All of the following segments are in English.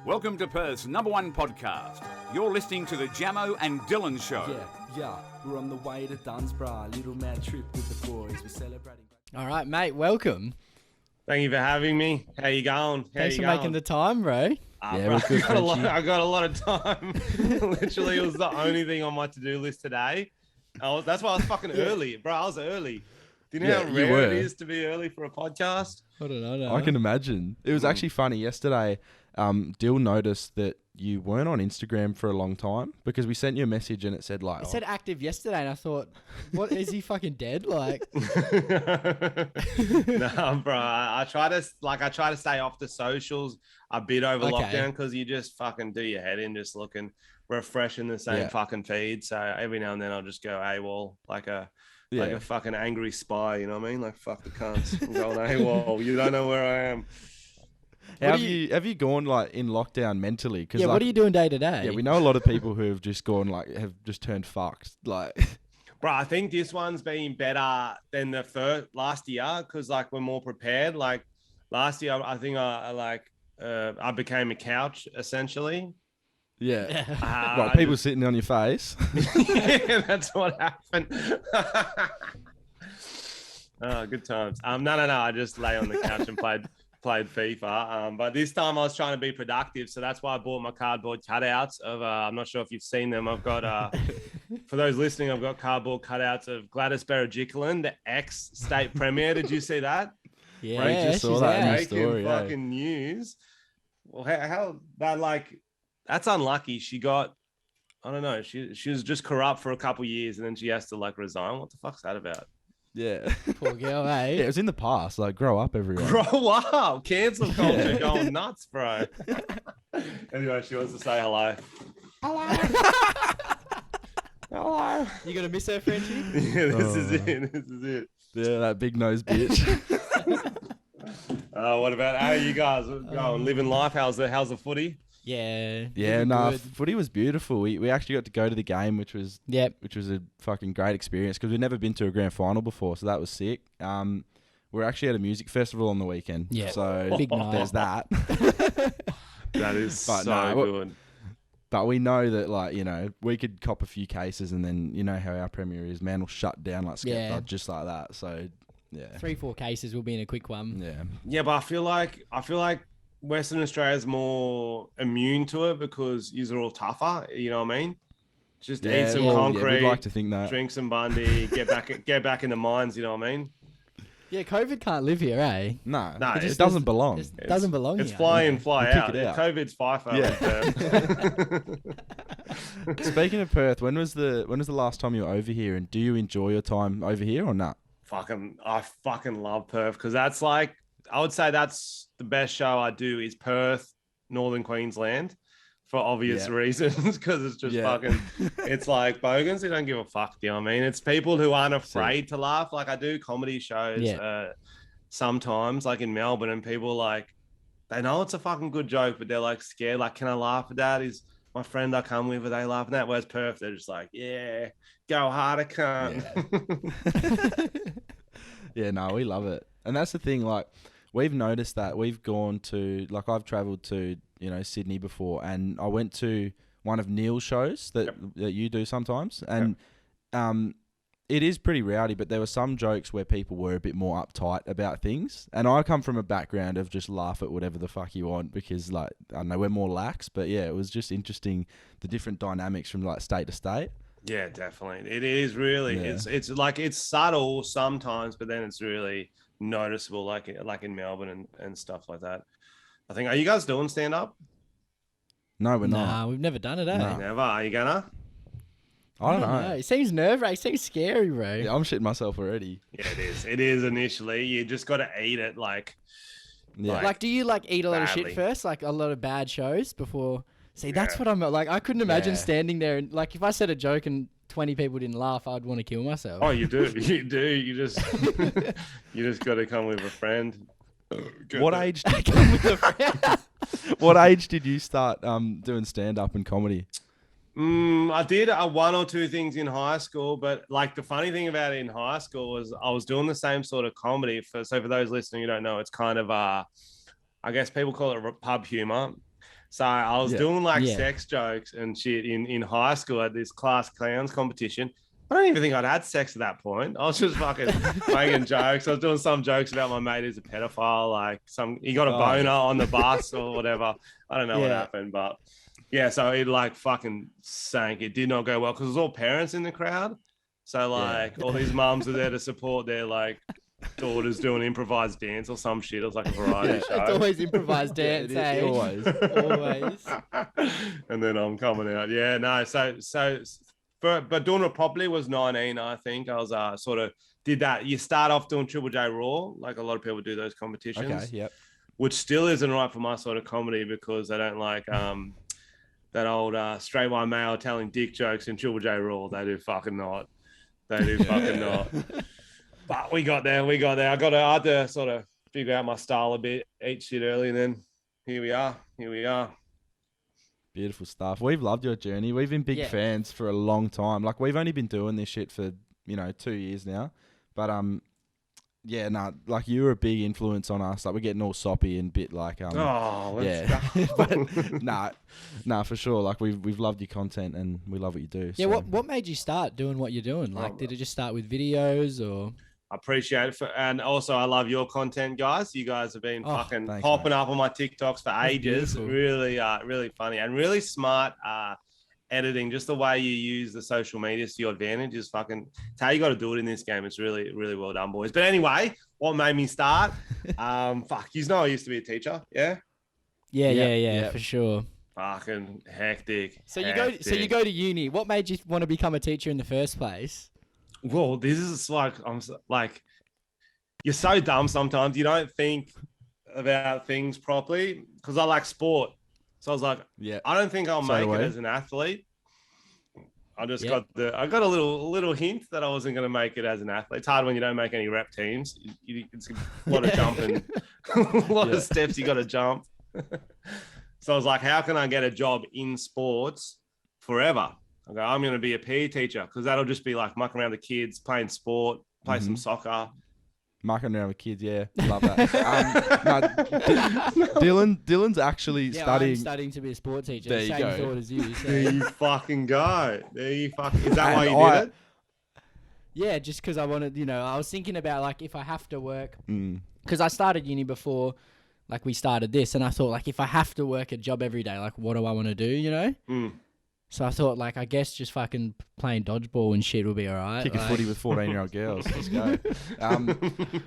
Welcome to Perth's #1 podcast. You're listening to the Jamo and Dylan Show. Yeah, we're on the way to Dunsborough. Little mad trip with the boys. We're celebrating. All right, mate, welcome. Thank you for having me. How you going? Thanks for making the time, bro. Yeah, bro, I got a lot of time. Literally, it was the only thing on my to-do list today. That's why I was fucking early, bro. I was early. Do you know how rare it is to be early for a podcast? I don't know. I can imagine. It was actually funny. Yesterday, Dyl noticed that you weren't on Instagram for a long time because we sent you a message and it said like... It said active yesterday and I thought, what, is he fucking dead? Like... No, bro. I try to stay off the socials a bit over lockdown because you just fucking do your head in just looking, refreshing the same fucking feed. So every now and then I'll just go AWOL like a fucking angry spy, you know what I mean? Like, fuck the cunts. I'm going AWOL. You don't know where I am. Have you gone like in lockdown mentally? Yeah, what are you doing day to day? Yeah, we know a lot of people who have just gone have just turned fucked. Like, bro, I think this one's been better than the last year because like we're more prepared. Like last year, I think I became a couch essentially. Yeah, like people sitting on your face. Yeah, that's what happened. Oh, good times. No. I just lay on the couch and played FIFA. But this time I was trying to be productive, so that's why I bought my cardboard cutouts of. I'm not sure if you've seen them. I've got for those listening, I've got cardboard cutouts of Gladys Berejiklian, the ex-state premier. Did you see that? Yeah, I just saw that in the story. Fucking news. Well, how that like. That's unlucky. She got, I don't know. She was just corrupt for a couple of years, and then she has to like resign. What the fuck's that about? Yeah, poor girl, eh? Yeah, it was in the past. Like, grow up, everyone. Grow up. Cancel culture going nuts, bro. Anyway, she wants to say hello. Hello. You gonna miss her, Frenchy? Yeah, this is it. Yeah, that big nose bitch. What about how you guys going? Living life? How's the footy? Yeah. Footy was beautiful. We actually got to go to the game, which was a fucking great experience because we've never been to a grand final before, so that was sick. We're actually at a music festival on the weekend, so big night. There's that. That is good. But we know that, like, you know, we could cop a few cases, and then you know how our premier is, man will shut down like Skepta, just like that. So yeah, 3-4 cases will be in a quick one. Yeah, but I feel like Western Australia's more immune to it because you're all tougher. You know what I mean? Just eat some concrete. We'd like to think that. Drink some Bundy. Get back in the mines. You know what I mean? Yeah, COVID can't live here, eh? No, it doesn't belong. It doesn't belong here. It's fly in, fly out. It out. COVID's FIFO. Yeah. Speaking of Perth, when was the last time you were over here, and do you enjoy your time over here or not? I fucking love Perth because that's like, I would say that's the best show I do is Perth, Northern Queensland, for obvious reasons because it's just fucking, it's like bogans who don't give a fuck. Do you know what I mean? It's people who aren't afraid to laugh. Like I do comedy shows sometimes, like in Melbourne, and people like, they know it's a fucking good joke, but they're like scared. Like, can I laugh at that? Is my friend I come with, are they laughing at that? Whereas Perth, they're just like, yeah, go harder, cunt. Yeah, no, we love it. And that's the thing, like, we've noticed that we've gone to, like, I've travelled to, you know, Sydney before, and I went to one of Neil's shows that you do sometimes, and it is pretty rowdy, but there were some jokes where people were a bit more uptight about things, and I come from a background of just laugh at whatever the fuck you want because, like, I don't know, we're more lax, but yeah, it was just interesting, the different dynamics from, like, state to state. Yeah, definitely. It is really, it's like, it's subtle sometimes, but then it's really noticeable, like in Melbourne and stuff like that. I think, are you guys doing stand up? No, we're not. Nah, we've never done it, eh? No. Never. Are you gonna? I don't know. It seems nerve-wracking. It seems scary, bro. Yeah, I'm shitting myself already. Yeah, it is. It is initially. You just got to eat it, like. Yeah. Like, do you like eat a lot of shit badly. first, like a lot of bad shows before? See, that's what I'm like. I couldn't imagine standing there and like if I said a joke and 20 people didn't laugh, I'd want to kill myself. Oh, you do. You do. You just got to come with a friend. What age? What age did you start doing stand up and comedy? I did one or two things in high school, but like the funny thing about it in high school was I was doing the same sort of comedy. So for those listening who don't know, it's kind of I guess people call it pub humor. So I was Yeah. doing like Yeah. sex jokes and shit in high school at this class clowns competition. I don't even think I'd had sex at that point. I was just fucking making jokes. I was doing some jokes about my mate who's a pedophile, like he got a boner on the bus or whatever. I don't know what happened, but yeah, so it like fucking sank. It did not go well because it was all parents in the crowd. So like all these mums are there to support their like daughters doing improvised dance or some shit. It was like a variety show. It's always improvised dance, eh? Always. Always. And then I'm coming out. Yeah, no. But doing it properly was 19, I think. I was sort of did that. You start off doing Triple J Raw, like a lot of people do those competitions. Okay, yep. Which still isn't right for my sort of comedy because they don't like that old straight white male telling dick jokes in Triple J Raw. They do fucking not. They do fucking not. But we got there. I had to sort of figure out my style a bit, eat shit early, and then here we are. Beautiful stuff. We've loved your journey. We've been big fans for a long time. Like we've only been doing this shit for 2 years now, but like you were a big influence on us. Like we're getting all soppy and bit like but nah, for sure. Like we've loved your content and we love what you do. Yeah. So. What made you start doing what you're doing? Like, did it just start with videos or? I appreciate it. And also I love your content, guys. You guys have been fucking popping up on my TikToks for ages. Beautiful. Really funny and really smart editing. Just the way you use the social media to your advantage is fucking, it's how you got to do it in this game. It's really, really well done, boys. But anyway, what made me start? You know I used to be a teacher. Yeah? Yeah, for sure. Fucking hectic. So you go to uni. What made you want to become a teacher in the first place? Well, this is like, you're so dumb sometimes. You don't think about things properly because I like sport. So I was like, I don't think I'll make it as an athlete. I just got a little hint that I wasn't going to make it as an athlete. It's hard when you don't make any rep teams. It's a lot of jumping, a lot of steps you got to jump. So I was like, how can I get a job in sports forever? I go, I'm going to be a PE teacher because that'll just be like mucking around the kids, playing sport, play some soccer. Mucking around with kids, yeah. Love that. Dylan's actually studying. I'm studying to be a sport teacher. There you Same go. thought as you. So. There you fucking go. Is that why you did it? Yeah, just because I wanted, I was thinking about like if I have to work, because I started uni before, like we started this, and I thought like if I have to work a job every day, like what do I want to do, So I thought, like, I guess just fucking playing dodgeball and shit will be all right. Kick a footy with 14-year-old girls. Let's go.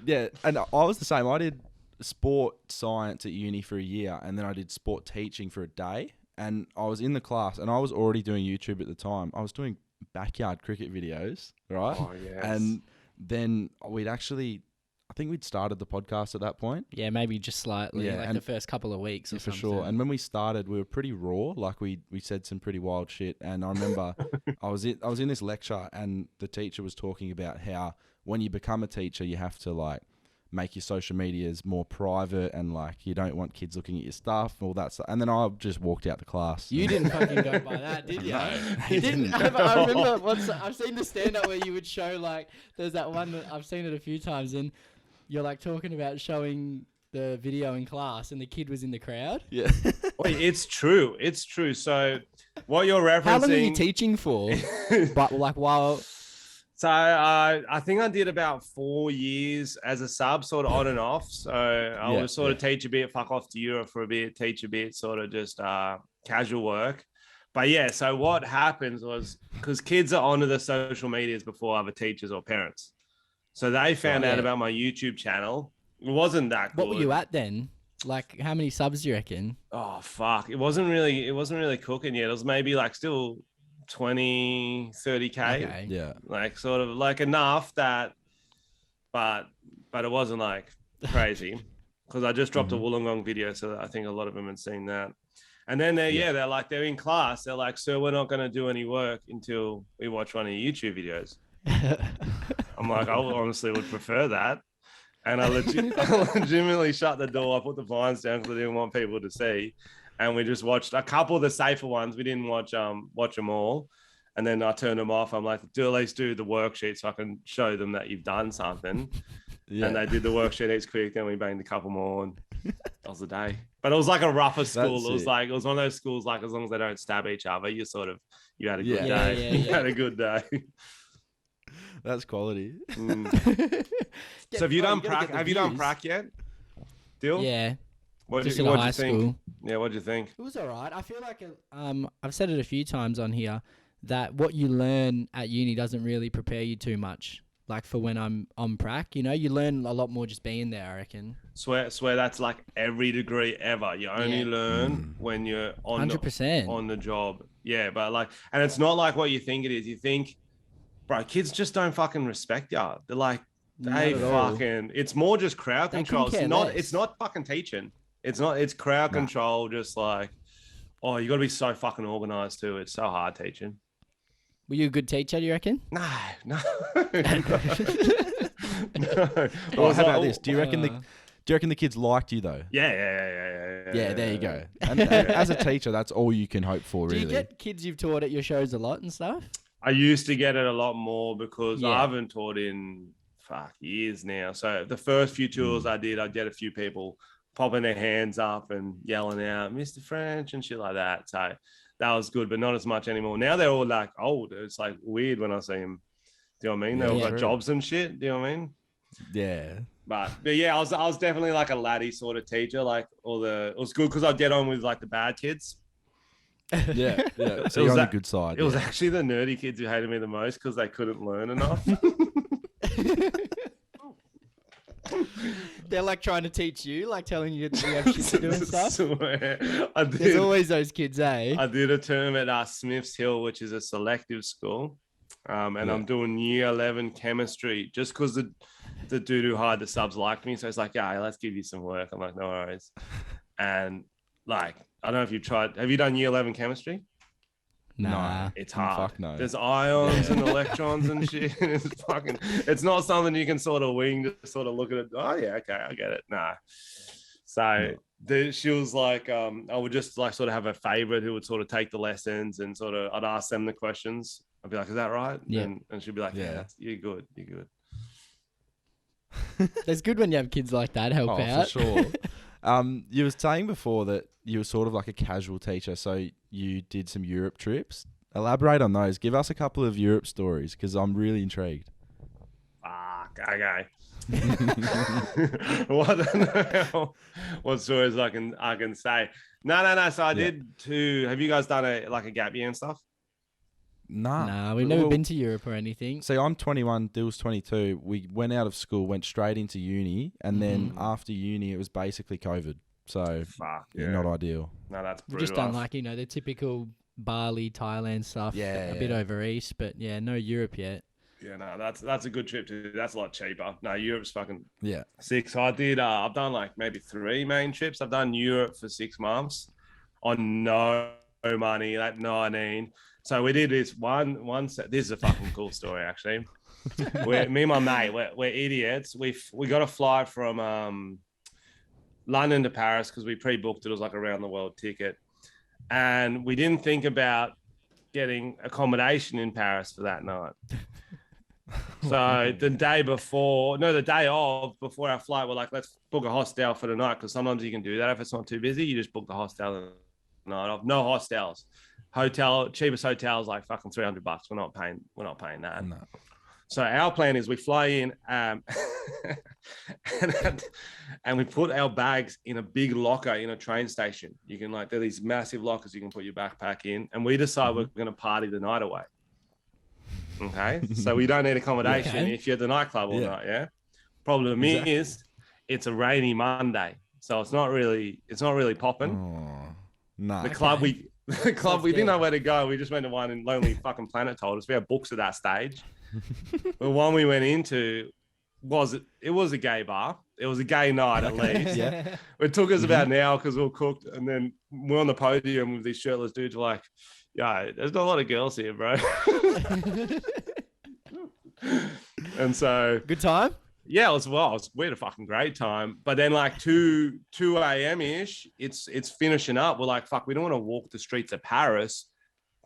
Yeah, and I was the same. I did sport science at uni for a year, and then I did sport teaching for a day. And I was in the class, and I was already doing YouTube at the time. I was doing backyard cricket videos, right? Oh, yes. And then I think we'd started the podcast at that point. Yeah, maybe just slightly, like the first couple of weeks or for something. sure. And when we started, we were pretty raw. Like we said some pretty wild shit. And I remember I was in this lecture, and the teacher was talking about how when you become a teacher, you have to like make your social medias more private, and like you don't want kids looking at your stuff, all that stuff. And then I just walked out the class. You didn't fucking go by that, did you? No, You didn't. I remember once I've seen the stand up where you would show like there's that one that I've seen it a few times, and you're like talking about showing the video in class, and the kid was in the crowd. Yeah. Wait, it's true. So what you're referencing? How long are you teaching for? But like while. So I think I did about 4 years as a sub, sort of on and off. So I would sort of teach a bit, fuck off to Europe for a bit, teach a bit, sort of just casual work. But yeah, so what happens was because kids are onto the social medias before other teachers or parents. So they found out about my YouTube channel. It wasn't that good. What were you at then? Like how many subs do you reckon? Oh fuck. It wasn't really cooking yet. It was maybe like still 20, 30K. Okay. Yeah. Like sort of like enough that, but it wasn't like crazy because I just dropped a Wollongong video. So I think a lot of them had seen that. And then they're in class. They're like, sir, we're not going to do any work until we watch one of your YouTube videos. I'm like, I honestly would prefer that. And I legitimately shut the door. I put the blinds down because I didn't want people to see. And we just watched a couple of the safer ones. We didn't watch them all. And then I turned them off. I'm like, at least do the worksheet so I can show them that you've done something. Yeah. And they did the worksheet. It's quick. Then we banged a couple more. And That was the day. But it was like a rougher school. That's It was it. like, it was one of those schools, like, as long as they don't stab each other, you had a good Yeah. day. Yeah, You had a good day. That's quality. So have you done prac? Have you done prac yet? Deal? Yeah, What'd just you in high think? school. Yeah, what'd you think? It was alright. I feel like I've said it a few times on here that what you learn at uni doesn't really prepare you too much. Like for when I'm on prac, you know, you learn a lot more just being there, I reckon. Swear that's like every degree ever. You only Yeah. learn when you're on 100%. on the job. Yeah, but like, and it's not like what you think it is. You think, bro, kids just don't fucking respect you. They're like, they Not at all. fucking. It's more just crowd They control. couldn't It's care not. less. It's not fucking teaching. It's not. It's crowd control. Just like, oh, you got to be so fucking organized too. It's so hard teaching. Were you a good teacher, do you reckon? No. No. Well, how about this? Do you reckon the kids liked you though? Yeah. There you go. And as a teacher, that's all you can hope for, Do really. you get kids you've taught at your shows a lot and stuff? I used to get it a lot more because Yeah. I haven't taught in years now. So the first few tours I did, I'd get a few people popping their hands up and yelling out, Mr. French and shit like that. So that was good, but not as much anymore. Now they're all like old. It's like weird when I see them. Do you know what I mean? They all Yeah. got jobs and shit. Do you know what I mean? Yeah. But yeah, I was definitely like a laddie sort of teacher. Like it was good because I'd get on with like the bad kids. Yeah. So It was you're on the that- good side. It was yeah. actually the nerdy kids who hated me the most because they couldn't learn enough. They're like trying to teach you, like telling you you have shit to do and stuff. Swear. There's always those kids, eh? I did a term at Smiths Hill, which is a selective school. And I'm doing year 11 chemistry just because the dude who hired the subs liked me. So it's like, yeah, let's give you some work. I'm like, no worries. And like, I don't know if you've tried. Have you done year 11 chemistry? Nah. It's hard. Fuck no. There's ions and electrons and shit. It's not something you can sort of wing to sort of look at it. Oh yeah, okay, I get it. Nah. So she was like, I would just like sort of have a favorite who would sort of take the lessons and sort of I'd ask them the questions. I'd be like, is that right? Yeah. And she'd be like, yeah, you're good. It's good when you have kids like that help out. For sure. You were saying before that you were sort of like a casual teacher, so you did some Europe trips. Elaborate on those. Give us a couple of Europe stories because I'm really intrigued. Fuck, okay. What stories I can say? No. So I did two. Have you guys done a gap year and stuff? Nah, we've never been to Europe or anything. See, I'm 21, Dill's 22. We went out of school, went straight into uni, and then after uni, it was basically COVID. So, Fuck, not ideal. No, that's We've brutal. just done like, the typical Bali, Thailand stuff. Yeah, A bit over east, but yeah, no Europe yet. Yeah, no, that's a good trip too. That's a lot cheaper. No, Europe's fucking Yeah. sick. So I did. I've done like maybe 3 main trips. I've done Europe for 6 months on no money at 19. So we did this one. This is a fucking cool story actually. Me and my mate, we're idiots. We got a flight from London to Paris because we pre-booked it. It was like a round the world ticket, and we didn't think about getting accommodation in Paris for that night. So the day of, before our flight, we're like, let's book a hostel for the night because sometimes you can do that if it's not too busy. You just book the hostel the night off. No hostels. Cheapest hotel is like fucking $300. We're not paying that. No. So our plan is we fly in and we put our bags in a big locker in a train station. You can they're these massive lockers you can put your backpack in, and we decide we're going to party the night away. Okay, so we don't need accommodation if you're at the nightclub all night. Yeah. Problem is, it's a rainy Monday, so it's not really popping. Oh, no. The club we didn't know where to go. We just went to one, and Lonely Fucking Planet told us we had books at that stage. The one we went into was a gay bar. It was a gay night at least. Yeah. It took us about an hour because we were cooked, and then we're on the podium with these shirtless dudes. We're like, yeah, there's not a lot of girls here, bro. And so Good time? yeah, we had a fucking great time. But then like 2 a.m. ish, it's finishing up. We're like, fuck, we don't want to walk the streets of Paris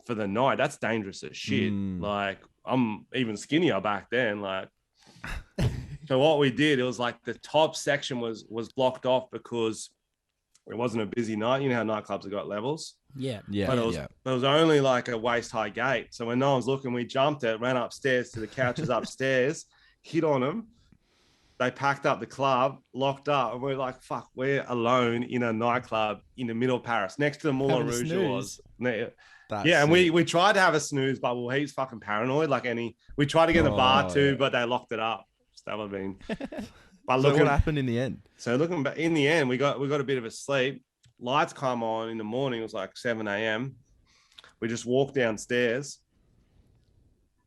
for the night. That's dangerous as shit. Like, I'm even skinnier back then. Like, so what we did, it was like the top section was blocked off because It wasn't a busy night. You know how nightclubs have got levels. Yeah. Yeah. But yeah. it was only like a waist high gate. So when no one's looking, we jumped it, ran upstairs to the couches upstairs, hit on them. They packed up the club, locked up, and we're like, fuck, we're alone in a nightclub in the middle of Paris, next to the Moulin Rouge it was. Yeah, and we tried to have a snooze, but he's fucking paranoid. We tried to get in the bar too, but they locked it up. So that would have been. But So what happened in the end? So looking back, in the end, we got a bit of a sleep. Lights come on in the morning. It was like 7 a.m. We just walked downstairs,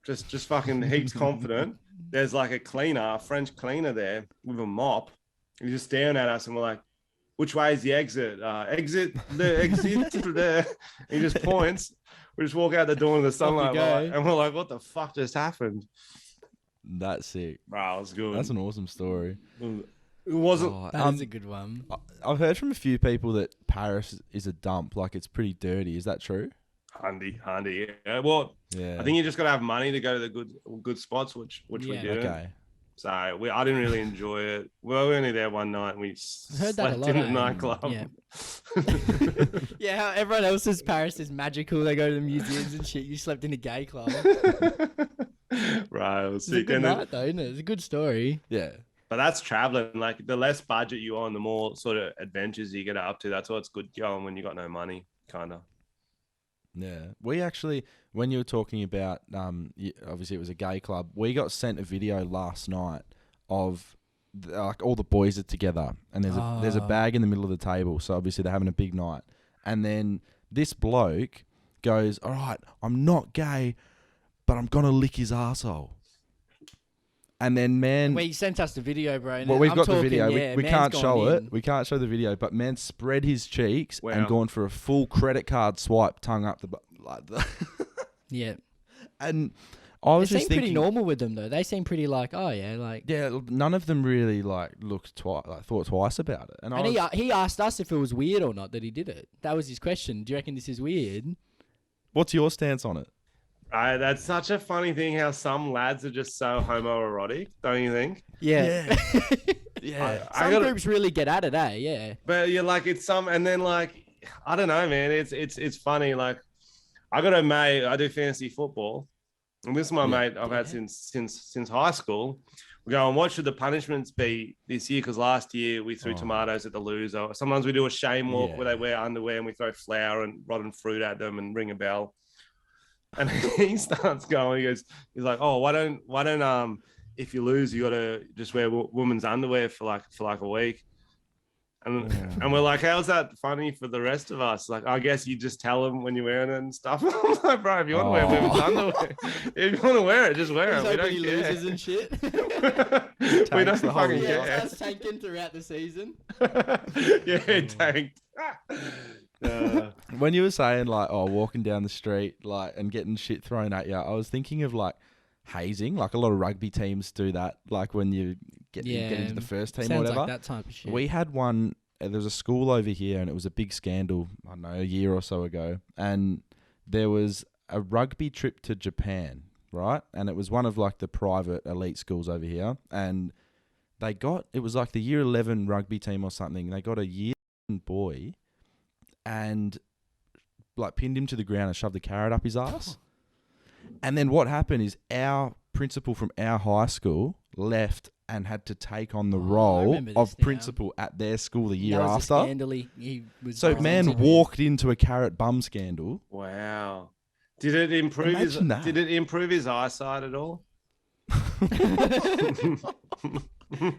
just fucking heaps confident. There's like a French cleaner there with a mop. He's just staring at us, and we're like, "Which way is the exit? Exit there." He just points. We just walk out the door in the sunlight, and we're like, "What the fuck just happened?" That's sick. Bro, it was good. That's an awesome story. It wasn't. That is a good one. I've heard from a few people that Paris is a dump. Like, it's pretty dirty. Is that true? Handy. Yeah. Well, Yeah. I think you just got to have money to go to the good spots, which we did. Okay. So I didn't really enjoy it. Well, we were only there one night. And we heard that a slept lot, in the eh? nightclub. Yeah. Yeah, how everyone else's Paris is magical. They go to the museums and shit. You slept in a gay club. Right. It was It's a sick. good And night, though, isn't it? It's a good story. Yeah. But that's traveling. Like, the less budget you on, the more sort of adventures you get up to. That's what's good going when you got no money, kind of. Yeah. We actually, when you were talking about, obviously it was a gay club, we got sent a video last night of like all the boys are together and there's a bag in the middle of the table. So obviously they're having a big night. And then this bloke goes, "All right, I'm not gay, but I'm going to lick his arsehole." And then, man... Well, you sent us the video, bro. Well, we've got the video. Yeah, we can't show in. it. We can't show the video. But man spread his cheeks Wow. and gone for a full credit card swipe, tongue up the... like the Yeah. And I was It just seemed pretty thinking... normal with them, though. They seem pretty like, oh, yeah, like... Yeah, none of them really looked twice, thought twice about it. And he asked us if it was weird or not that he did it. That was his question. Do you reckon this is weird? what's your stance on it? That's such a funny thing how some lads are just so homoerotic, don't you think? Yeah. Yeah. Some groups really get at it, eh? Yeah. But you're like, it's some, and then like, I don't know, man. It's funny. Like, I got a mate. I do fantasy football, and this is my mate I've had since high school. We go, and what should the punishments be this year? Because last year we threw tomatoes at the loser. Sometimes we do a shame walk where they wear underwear and we throw flour and rotten fruit at them and ring a bell. And he starts going. He's like, "Oh, why don't if you lose, you got to just wear women's underwear for like a week." And we're like, "How's that funny for the rest of us?" Like, I guess you just tell them when you're wearing it and stuff. I'm like, bro, if you want to wear women's underwear, if you want to wear it, just wear it. We don't care. Losers and shit. We don't fucking Yeah, care. starts tanking throughout the season. Yeah, it tanked. When you were saying like, oh, walking down the street like and getting shit thrown at you, I was thinking of like hazing. Like a lot of rugby teams do that. Like when you get into the first team or Sounds whatever. like that type of shit. We had one. There was a school over here, and it was a big scandal. I don't know, a year or so ago, and there was a rugby trip to Japan, right? And it was one of like the private elite schools over here, and it was like the year 11 rugby team or something. They got a year boy, and like pinned him to the ground and shoved a carrot up his ass. And then what happened is our principal from our high school left and had to take on the role of principal at their school the year after. So man walked into a carrot bum scandal. Wow. Did it improve his eyesight at all?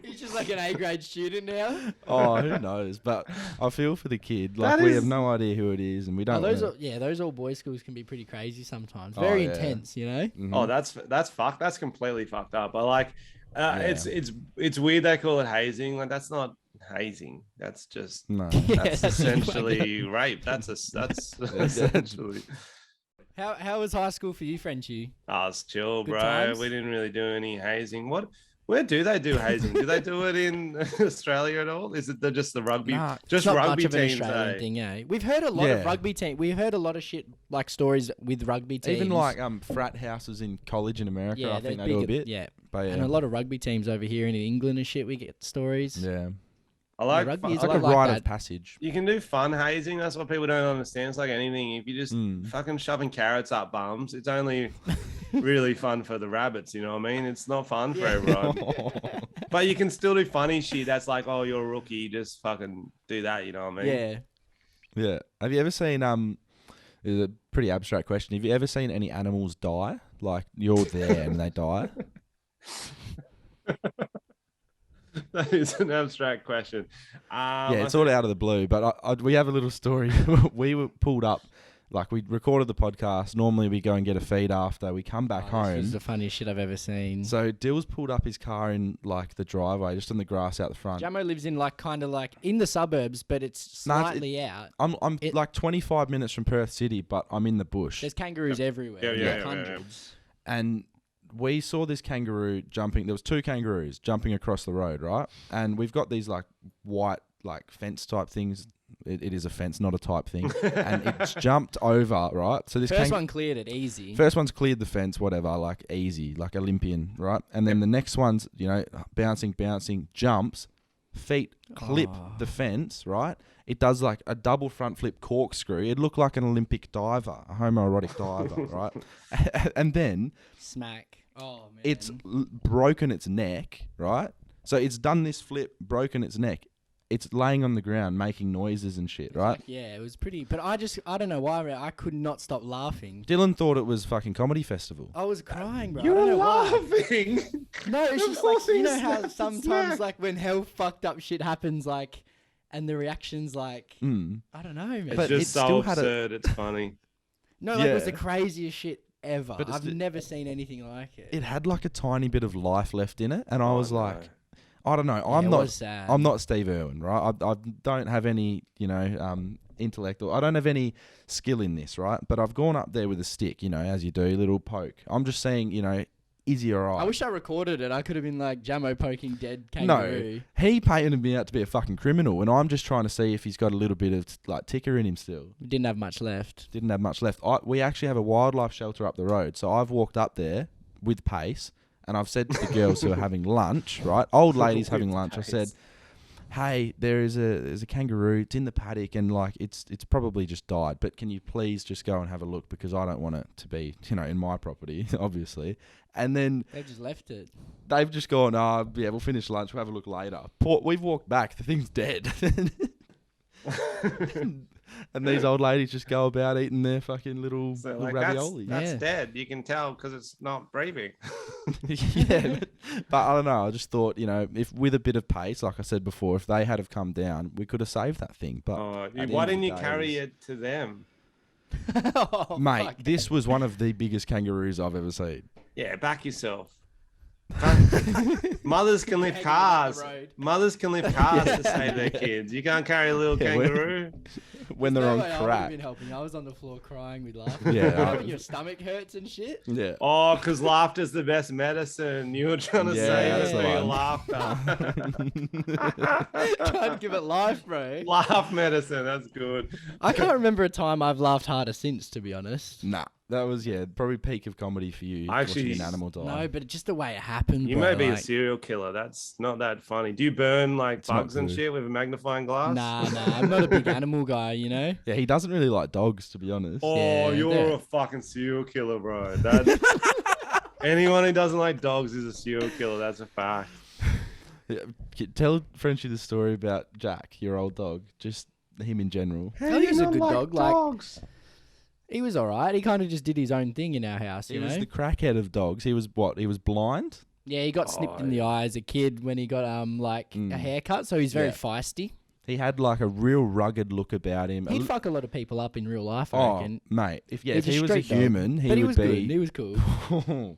He's just like an A-grade student now. Oh, who knows? But I feel for the kid. Like we have no idea who it is, and we don't. Those all boys schools can be pretty crazy sometimes. Very intense, you know. Mm-hmm. Oh, that's fucked. That's completely fucked up. But like, it's weird they call it hazing. Like that's not hazing. That's just That's essentially rape. That's essentially. How was high school for you, Frenchy? Oh, it's chill, Good bro. times? We didn't really do any hazing. Where do they do hazing? Do they do it in Australia at all? Is it just the rugby? Nah, just it's not rugby much of an teams. Australian thing, yeah. We've heard a lot of rugby teams. We've heard a lot of shit like stories with rugby teams. Even like frat houses in college in America. I think they do a bit. Yeah, but and a lot of rugby teams over here in England and shit. We get stories. Yeah. I like rugby fun, is It's like a like rite that. of passage. you can do fun hazing. That's what people don't understand. It's like anything. If you just fucking shoving carrots up bums, it's only really fun for the rabbits. You know what I mean? It's not fun for everyone. But you can still do funny shit. That's like, oh, you're a rookie. Just fucking do that. You know what I mean? Yeah. Yeah. Have you ever seen It's a pretty abstract question. Have you ever seen any animals die? Like you're there and they die? That is an abstract question. Yeah, it's all out of the blue. But we have a little story. We were pulled up, like we recorded the podcast. Normally we go and get a feed after. We come back This home. is the funniest shit I've ever seen. So Dill's pulled up his car in like the driveway, just on the grass out the front. Jamo lives in like kind of like in the suburbs, but it's No, slightly out. I'm It- like 25 minutes from Perth City, but I'm in the bush. There's kangaroos everywhere. Yeah, like yeah. hundreds. And we saw this kangaroo jumping. There was 2 kangaroos jumping across the road, right? And we've got these like white like fence type things. It is a fence, not a type thing. And it's jumped over, right? So this First one cleared it easy. First one's cleared the fence, whatever, like easy, like Olympian, right? And then the next one's, bouncing, jumps, feet clip the fence, right? It does like a double front flip corkscrew. It looked like an Olympic diver, a homoerotic diver, right? And then Smack. Oh man. it's broken its neck, right? So it's done this flip, broken its neck. It's laying on the ground making noises and shit, right? Yeah, it was pretty. But I don't know why, I could not stop laughing. Dylan thought it was fucking Comedy Festival. I was crying, bro. I You don't were know why. laughing. No, it's Of just like, course you he know how snapped, sometimes snapped. like when hell fucked up shit happens, like, and the reaction's like, Mm. I don't know, man. It's But just it so still had absurd. It's funny. No, like it was the Yeah. craziest shit ever. But it's I've never seen anything like it. It had like a tiny bit of life left in it, and I Oh, was no. like, I don't know. Yeah, I'm it not. was sad. I'm not Steve Irwin, right? I don't have any, intellect, or I don't have any skill in this, right? But I've gone up there with a stick, as you do, little poke. I'm just saying, is he alright? I wish I recorded it. I could have been like Jamo poking dead No, kangaroo. he painted me out to be a fucking criminal, and I'm just trying to see if he's got a little bit of like ticker in him still. Didn't have much left. Didn't have much left. We actually have a wildlife shelter up the road, so I've walked up there with pace, and I've said to the girls who are having lunch, right, old ladies having lunch, I said, hey, there's a kangaroo. It's in the paddock, and like it's probably just died. But can you please just go and have a look, because I don't want it to be in my property, obviously. And then They just left it. they've just gone, yeah, we'll finish lunch. We'll have a look later. We've walked back. The thing's dead. And these old ladies just go about eating their fucking little, So, little like, ravioli. that's Yeah. dead. You can tell because it's not breathing. Yeah, but I don't know. I just thought, if with a bit of pace, like I said before, if they had have come down, we could have saved that thing. But at the Why end of didn't the you day, carry it to them? Oh, mate? fuck. This was one of the biggest kangaroos I've ever seen. Yeah, back yourself. Mothers can lift Hanging on the cars. road. Mothers can lift cars to save their kids. You can't carry a little Yeah, kangaroo. When There's they're no on way I would have crack. been helping. I was on the floor crying with laughter. Yeah, You know I when your stomach hurts and shit. Yeah. Oh, because laughter's the best medicine. You were trying to Yeah, say that's that the through one. laughter. Trying to give it life, bro. Laugh medicine. That's good. I can't remember a time I've laughed harder since, to be honest. Nah, that was probably peak of comedy for you. Actually, watching an animal die. No, but just the way it happened. You bro, may be a like- serial killer. That's not that funny. Do you burn like not bugs and good. shit with a magnifying glass? Nah, I'm not a big animal guy, Yeah, he doesn't really like dogs, to be honest. Oh, Yeah, you're they're- a fucking serial killer, bro. That's anyone who doesn't like dogs is a serial killer. That's a fact. Yeah, tell Frenchy the story about Jack, your old dog. Just him in general. Hell, he was a good dog. Like, he was all right. He kind of just did his own thing in our house, He you know? was the crackhead of dogs. He was what? He was blind? Yeah, he got snipped in the eye as a kid when he got a haircut, so he's very Yeah. feisty. He had like a real rugged look about him. He'd fuck a lot of people up in real life, I Oh, reckon. mate. If He's he was a street dog. human, But he was would good. be. He was cool.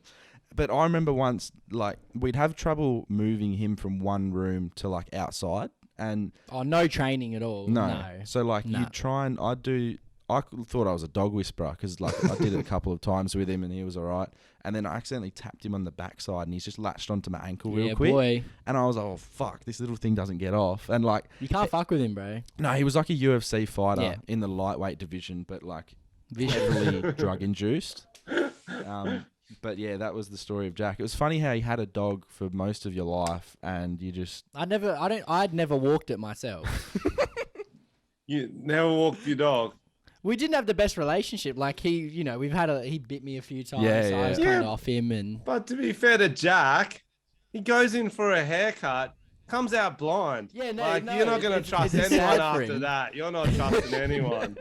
But I remember once, like, we'd have trouble moving him from one room to like outside, and Oh, no training at all. No. So like No. you'd try and I thought I was a dog whisperer because like I did it a couple of times with him and he was all right. And then I accidentally tapped him on the backside and he's just latched onto my ankle real Yeah, quick. boy. And I was like, oh fuck, this little thing doesn't get off. And like, You can't fuck with him, bro. no, he was like a UFC fighter Yeah. in the lightweight division, but like Vicious. heavily drug induced. But yeah, that was the story of Jack. It was funny how you had a dog for most of your life, and you just I'd never walked it myself. You never walked your dog. We didn't have the best relationship. Like he bit me a few times. Yeah, so I was yeah. kind of off him, and But to be fair to Jack, he goes in for a haircut, comes out blind. Yeah, no, like no, you're not going to it's trust sad anyone for after him. that. You're not trusting anyone.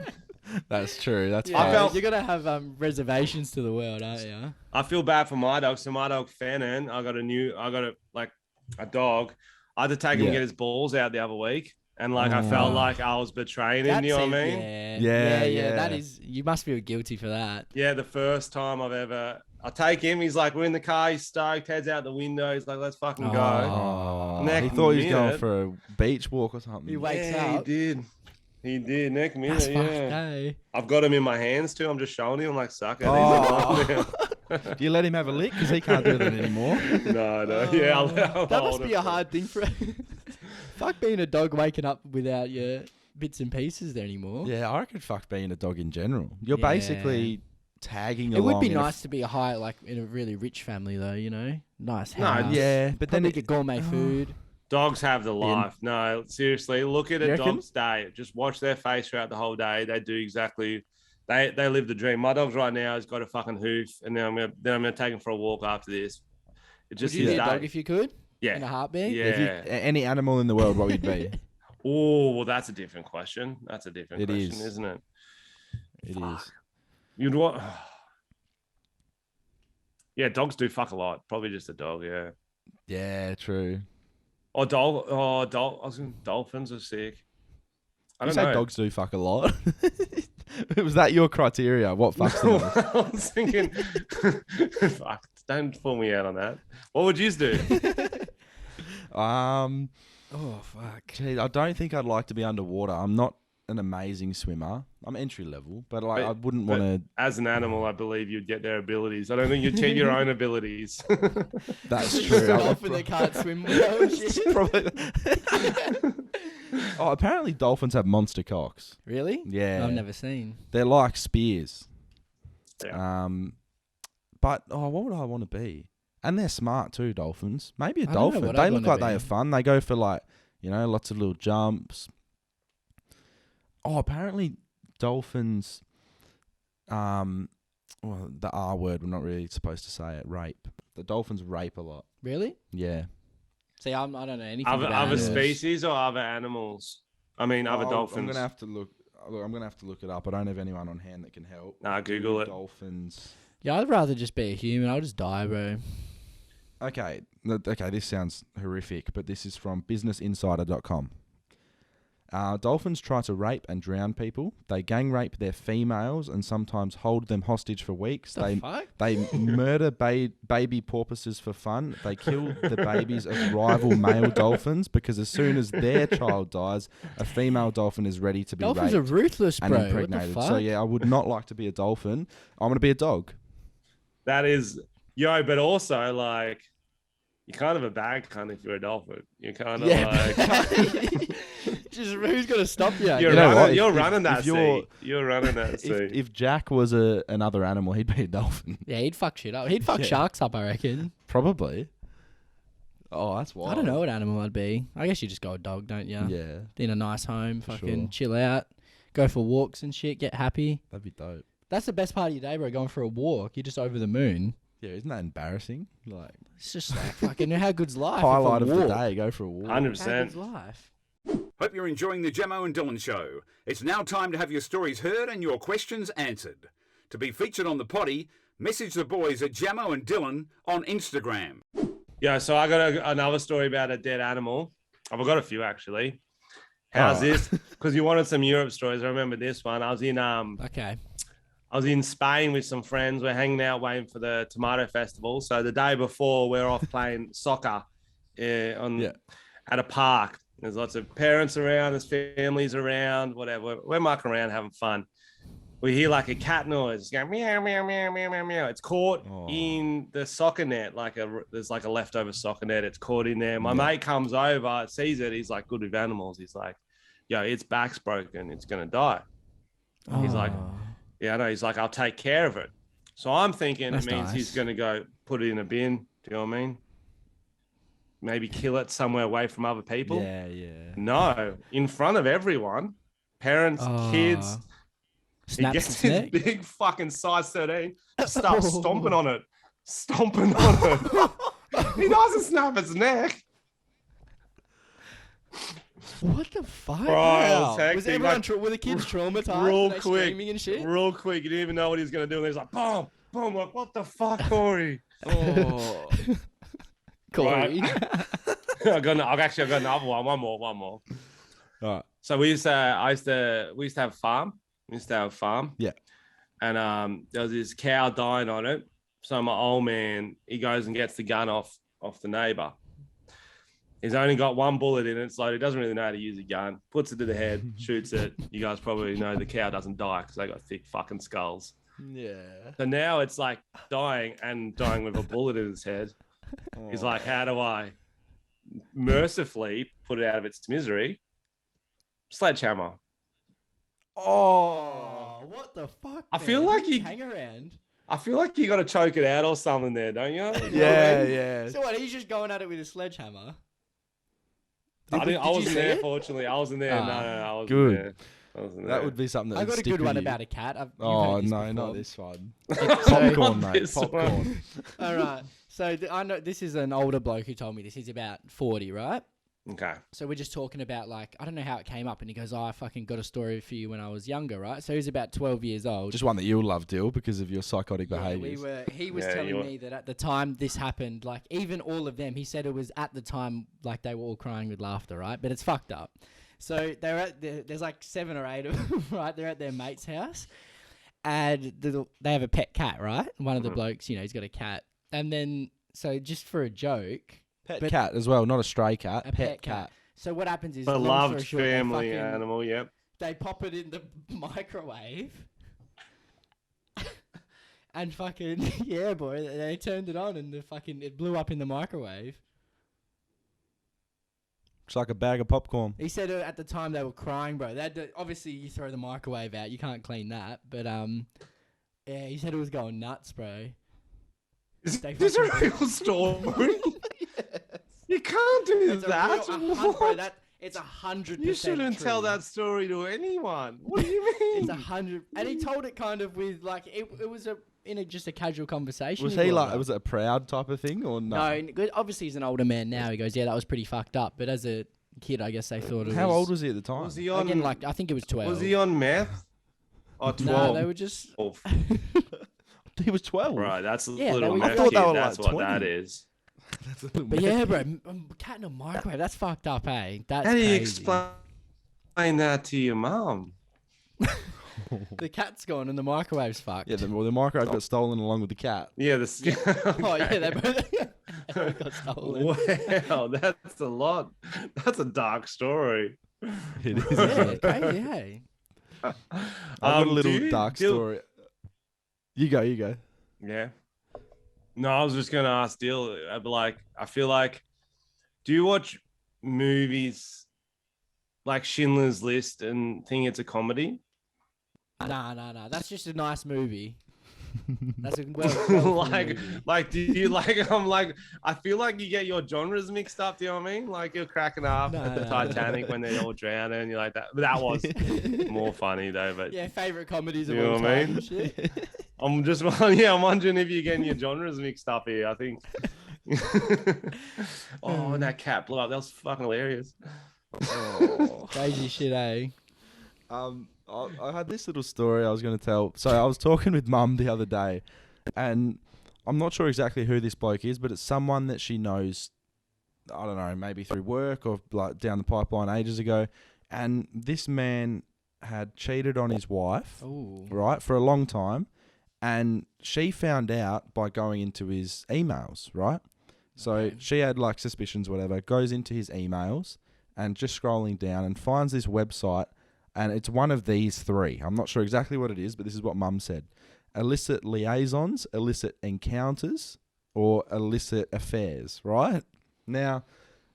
that's true. That's yeah, I felt- you're gonna have reservations to the world, aren't you? I feel bad for my dog. So my dog Fennon, I got a dog. I had to take him Yeah. get his balls out the other week, and like I felt like I was betraying him. You know what I mean? Yeah. That is. You must feel guilty for that. Yeah, the first time I take him. He's like, we're in the car. He's stoked. Heads out the window. He's like, let's fucking go. Oh, he Next thought he was going minute- for a beach walk or something. He wakes Yeah, up. he did. He did. Next minute, That's fucked, yeah. eh? I've got him in my hands too. I'm just showing him. I'm like, suck it. Oh. Do you let him have a lick because he can't do that anymore? No. Yeah, I'll That must hold be him. a hard thing for. Fuck being a dog waking up without your bits and pieces there anymore. Yeah, I reckon fuck being a dog in general. You're Yeah. basically tagging It along. would be in a nice to be in a really rich family though, nice No, house. Yeah, but then Probably it, get gourmet food. Dogs have the life. No, seriously, look at You a reckon? dog's day. Just watch their face throughout the whole day. They do exactly. They live the dream. My dog's right now has got a fucking hoof, and then I'm gonna take him for a walk after this. It just Would you his be a day. dog if you could? Yeah. In a heartbeat? Yeah. if you, any animal in the world, what would you be? Oh, well, that's a different question. That's a different It question, is. isn't it? It Fuck. is. You'd what? Yeah, dogs do fuck a lot. Probably just a dog. Yeah. Yeah, true. I was thinking dolphins are sick. I You don't say know. dogs do fuck a lot. Was that your criteria? What fucks the most? I was thinking, fuck, don't pull me out on that. What would you do? Oh fuck. Gee, I don't think I'd like to be underwater. I'm not an amazing swimmer. I'm entry level, but like I wouldn't want to. As an animal, I believe you'd get their abilities. I don't think you'd cheat your own abilities. That's true. I Dolphin they can't swim well and shit. probably. Oh, apparently dolphins have monster cocks. Really? Yeah, I've never seen. They're like spears. Yeah. But what would I want to be? And they're smart too, dolphins. Maybe a I don't know dolphin. what They I'd look wanna like they be. have fun. They go for like, lots of little jumps. Oh, apparently dolphins, well, the R word, we're not really supposed to say it, rape. The dolphins rape a lot. Really? Yeah. See, I don't know anything Other about animals. species or other animals? I mean, other dolphins. I'm gonna have to look. I'm gonna have to look it up. I don't have anyone on hand that can help. Nah, Google it. Dolphins. Yeah, I'd rather just be a human. I'll just die, bro. Okay. This sounds horrific, but this is from businessinsider.com. Dolphins try to rape and drown people. They gang rape their females and sometimes hold them hostage for weeks. Fuck? They murder baby porpoises for fun. They kill the babies of rival male dolphins because as soon as their child dies, a female dolphin is ready to be Dolphins are raped ruthless, and bro. What the impregnated. fuck? So yeah, I would not like to be a dolphin. I want to be a dog. That is, but also like, you're kind of a bag cunt if you're a dolphin. You're kind of like, Just who's gonna stop you? you're You know what? running, you're If- running that if you're- sea. You're running that sea. If Jack was another animal, he'd be a dolphin. Yeah, he'd fuck shit up. He'd fuck Yeah. sharks up, I reckon. Probably. Oh, that's wild. I don't know what animal I'd be. I guess you just go a dog, don't you? Yeah, In a nice home, fucking Sure. chill out, go for walks and shit, get happy. that'd be dope. That's the best part of your day, bro. Going for a walk, you're just over the moon. Yeah, isn't that embarrassing? Like It's just like fucking how good's life? highlight of if a the walk. day, go for a walk. 100%. How good's life? Hope you're enjoying the Jamo and Dylan show. It's now time to have your stories heard and your questions answered. To be featured on the Poddy, message the boys at Jamo and Dylan on Instagram. Yeah, so I got another story about a dead animal. I've got a few actually. How's Oh. this? Because you wanted some Europe stories. I remember this one. I was in Spain with some friends. We're hanging out waiting for the tomato festival. So the day before, we're off playing soccer at a park. There's lots of parents around, there's families around, whatever. We're mucking around having fun. We hear like a cat noise. It's going meow, meow, meow, meow, meow, meow. It's caught in the soccer net. There's like a leftover soccer net. It's caught in there. My mate comes over, sees it. He's like good with animals. He's like, yo, its back's broken. It's going to die. He's like, yeah, I know. He's like, I'll take care of it. So I'm thinking That's it means he's nice. going to go put it in a bin. Do you know what I mean? Maybe kill it somewhere away from other people. Yeah, yeah. No, in front of everyone, parents, kids. He Snaps gets its his neck. big fucking size 13, starts stomping on it. Stomping on it. He doesn't snap its neck. What the fuck? Bro, Wow. it's Was hectic, everyone like, were the kids traumatized? real Were they quick, screaming and shit? real quick. You didn't even know what he was going to do. And he's like, boom, boom. Like, what the fuck, Corey? Oh. Corey. I've got another one. One more. All right. So we used to have a farm. Yeah. And there was this cow dying on it. So my old man, he goes and gets the gun off the neighbor. He's only got one bullet in it, so he doesn't really know how to use a gun. Puts it to the head, shoots it. You guys probably know the cow doesn't die because they got thick fucking skulls. Yeah. So now it's like dying with a bullet in its head. He's like, how do I mercifully put it out of its misery? Sledgehammer. Oh, what the fuck? I feel man? like you- hang around. I feel like you got to choke it out or something there, don't you? Yeah, yeah. So what? He's just going at it with a sledgehammer. I Did you wasn't see there, it? fortunately. I wasn't there. Ah. No, I wasn't Good. there. I wasn't That there. would be something that I would got a stick good with one you. about a cat. You've Oh, heard this no, before. not this one. So- Popcorn, mate. This one. Popcorn. All right. So I know this is an older bloke who told me this. He's about 40, right? Okay. So we're just talking about like, I don't know how it came up, and he goes, "Oh, I fucking got a story for you when I was younger, right?" So he was about 12 years old. Just one that you'll love, Dyl, because of your psychotic Yeah, behaviours. he was Yeah, telling you were- me that at the time this happened, like even all of them, he said it was at the time like they were all crying with laughter, right? But it's fucked up. So there's like 7 or 8 of them, right? They're at their mate's house, and they have a pet cat, right? One of the blokes, he's got a cat, and then so just for a joke, Pet but- cat as well, not a stray cat. a pet cat. So what happens is, A long loved story short, family animal, yep. they pop it in the microwave. And fucking, yeah, boy, they turned it on and it blew up in the microwave. It's like a bag of popcorn. He said at the time they were crying, bro. Obviously, you throw the microwave out, you can't clean that. But, yeah, he said it was going nuts, bro. Is They this a fucking- real story? You can't do It's that. What? It's 100%. You shouldn't tell true. that story to anyone. What do you mean? It's 100, and he told it kind of with like it was just a casual conversation. Was he he brought like, up. was it a proud type of thing or no? No, obviously he's an older man now. He goes, yeah, that was pretty fucked up. But as a kid, I guess they thought it How old was he at the time? Was he on? Again, like I think it was 12. Was he on meth? Oh, 12. No, they were just. He was 12. Right, that's a Yeah, little they were- I meth thought they kid. were That's like what 20. that is. That's a little But mad. yeah, bro, cat in a microwave. That's fucked up, eh? That's How do you crazy. explain that to your mum? The cat's gone and the microwave's fucked. Yeah, the microwave got stolen along with the cat. Yeah, the Oh yeah, they both got stolen. Wow, that's a lot. That's a dark story. It is. Yeah, crazy, hey. I've got a little do you- dark do- story. You go. Yeah. No, I was just gonna ask Dyl. I'd be like, I feel like, do you watch movies like Schindler's List and think it's a comedy? Nah. That's just a nice movie. That's a well like, do you like? I'm like, I feel like you get your genres mixed up. Do you know what I mean? Like you're cracking up No, at the no. Titanic when they're all drowning, and you're like that. But that was more funny though. But Yeah, favorite comedies of You know all what I time. mean? and shit. I'm just, yeah, I'm wondering if you're getting your genres mixed up here. I think. Oh, and that cat blew up. That was fucking hilarious. Crazy shit, eh? I had this little story I was going to tell. So I was talking with Mum the other day, and I'm not sure exactly who this bloke is, but it's someone that she knows. I don't know, maybe through work or like down the pipeline ages ago. And this man had cheated on his wife, Ooh. right, for a long time, and she found out by going into his emails, right? So Okay. she had like suspicions, whatever, goes into his emails and just scrolling down and finds this website, and it's one of these 3. I'm not sure exactly what it is, but this is what Mum said. Illicit liaisons, illicit encounters, or illicit affairs, right? Now,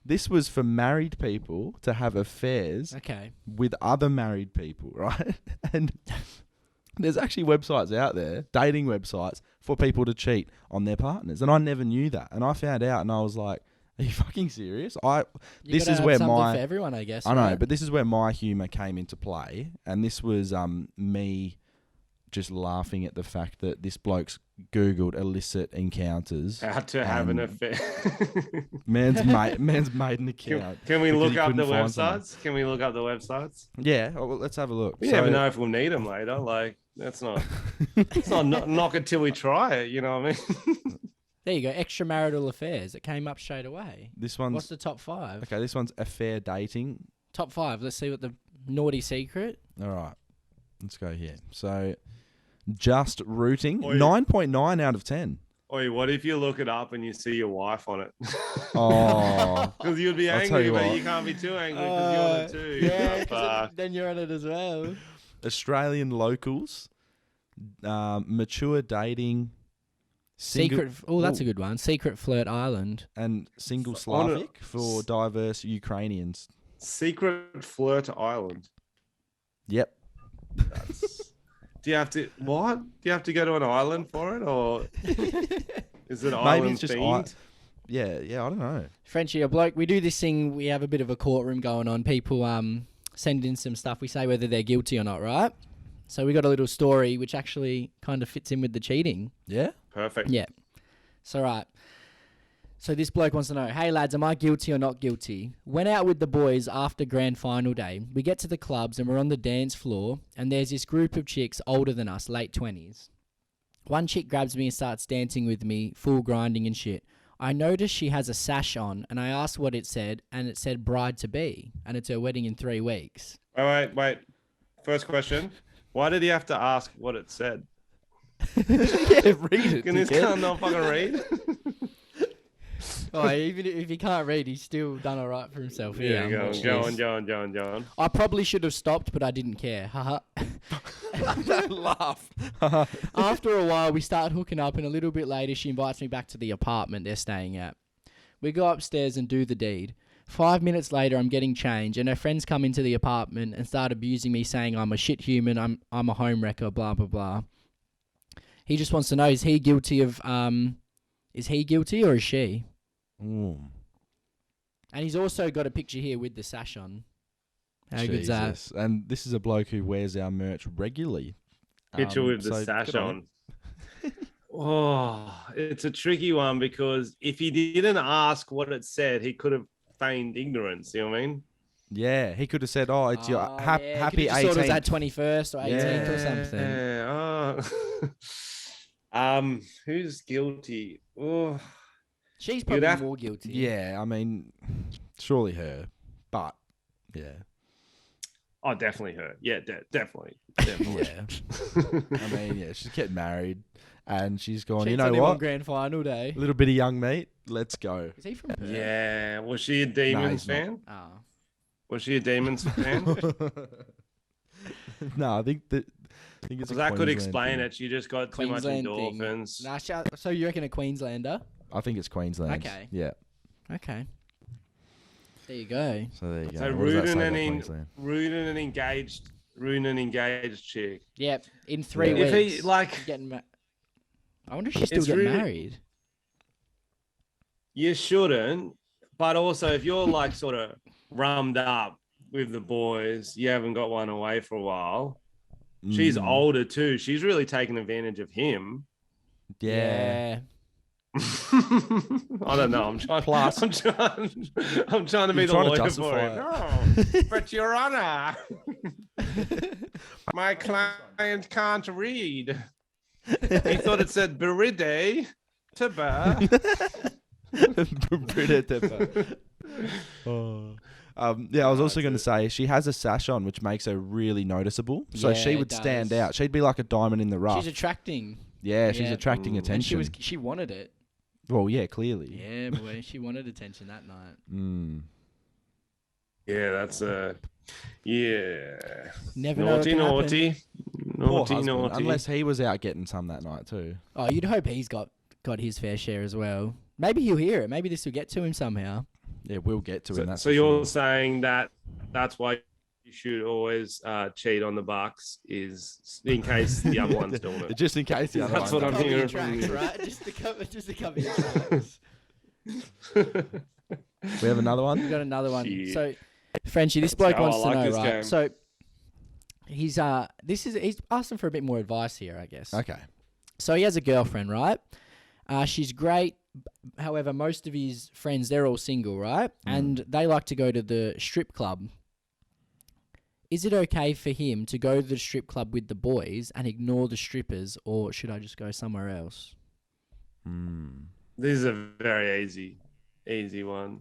this was for married people to have affairs Okay. with other married people, right? And There's actually websites out there, dating websites, for people to cheat on their partners. And I never knew that. And I found out and I was like, are you fucking serious? This is where for everyone, I guess. I know, right? but this is where my humour came into play. And this was me just laughing at the fact that this bloke's Googled illicit encounters. How to have an affair. man's made an account. Can we because look he up the couldn't find websites? something. Can we look up the websites? Yeah, well, let's have a look. We never know if we'll need them later. Like, that's not, it's not knock it till we try it. You know what I mean? There you go. Extramarital affairs. It came up straight away. This one's... What's the top 5? Okay, this one's affair dating. Top 5. Let's see what the naughty secret. All right, let's go here. So, just rooting, Oi. 9.9 out of 10. Oi, what if you look it up and you see your wife on it? Oh, Because you'd be I'll tell angry, you but what. you can't be too angry because you're on it too. Yeah, Fuck. then you're on it as well. Australian locals, mature dating, single, Secret. Oh, that's a good one. Secret Flirt Island. and single On it. Slavic for diverse Ukrainians. Secret Flirt Island. Yep. That's... Do you have to what? Do you have to go to an island for it, or is it island Maybe it's just themed? Yeah, I don't know. Frenchie, a bloke. We do this thing. We have a bit of a courtroom going on. People send in some stuff. We say whether they're guilty or not, right? So we got a little story which actually kind of fits in with the cheating. Yeah. Perfect. Yeah. So right. So this bloke wants to know, hey lads, am I guilty or not guilty? Went out with the boys after grand final day. We get to the clubs and we're on the dance floor and there's this group of chicks older than us, late 20s. One chick grabs me and starts dancing with me, full grinding and shit. I notice she has a sash on and I asked what it said and it said bride to be and it's her wedding in 3 weeks. Wait. First question. Why did he have to ask what it said? Yeah, read it. Can this dickhead. cunt not fucking read? Oh, even if he can't read, he's still done all right for himself. Yeah, Yeah, go on. I probably should have stopped, but I didn't care. Haha. Don't laugh. After a while, we start hooking up, and a little bit later, she invites me back to the apartment they're staying at. We go upstairs and do the deed. 5 minutes later, I'm getting changed, and her friends come into the apartment and start abusing me, saying I'm a shit human, I'm a home wrecker, blah blah blah. He just wants to know: is he guilty or is she? Ooh. And he's also got a picture here with the sash on. How good's that? Jesus. And this is a bloke who wears our merch regularly. Picture with the so sash good on. Oh, it's a tricky one because if he didn't ask what it said, he could have feigned ignorance. You know what I mean? Yeah, he could have said, "Oh, it's your happy Could've just thought it was 18th." at 21st or 18th or something. Yeah. Who's guilty? Oh, She's You'd probably have- more guilty. Yeah, I mean, surely her, but yeah, oh, definitely her. Yeah, definitely. yeah. I mean, yeah, she's getting married, and she's gone. You Cheats know on him on what? grand final day. A little bit of young meat. Let's go. Is he from Perth? Yeah. Was she a Demons he's not. fan? Oh. Was she a Demons fan? No, I think that. I think it's Because a that could Queensland explain thing. it. She just got too much Queensland thing. endorphins. Nah, so you reckon a Queenslander? I think it's Queensland. Okay. Yeah. Okay. There you go. So there you go. So What does that say rude about and Queensland? rude and engaged chick. Yep. In 3 Yeah. weeks. If he like, I wonder if she's still It's getting really- married. you shouldn't. But also, if you're like sort of rummed up with the boys, you haven't got one away for a while. She's Mm. older too. She's really taking advantage of him. Yeah. I don't know. I'm trying. Plus- I'm trying to be You're the trying to lawyer for justify it. it. No, but Your Honor, my client can't read. He thought it said beride taba. Yeah, I was also going to say she has a sash on, which makes her really noticeable. So Yeah, she it would stand does. out. She'd be like a diamond in the rough. She's attracting. Yeah, she's Yeah. attracting And attention. And she wanted it. Well, yeah, clearly. Yeah, boy. She wanted attention that night. Mm. Yeah, that's yeah. Never know what Naughty, can happen. naughty, Poor naughty, husband. naughty. Unless he was out getting some that night too. Oh, you'd hope he's got his fair share as well. Maybe he'll hear it. Maybe this will get to him somehow. Yeah, we'll get to him. That's So for you're sure. saying that that's why you should always cheat on the bucks is in case the other one's doing it. Just in case the other That's one's what I'm Cover your hearing from tracks, you. right? Just to cover your tracks. We have another We one. got another one. Shit. So, Frenchie, this bloke go. wants I to like know, this right? game. So, he's asking for a bit more advice here, I guess. Okay. So he has a girlfriend, right? She's great. However, most of his friends, they're all single, right? And they like to go to the strip club. Is it okay for him to go to the strip club with the boys and ignore the strippers, or should I just go somewhere else? This is a very easy one.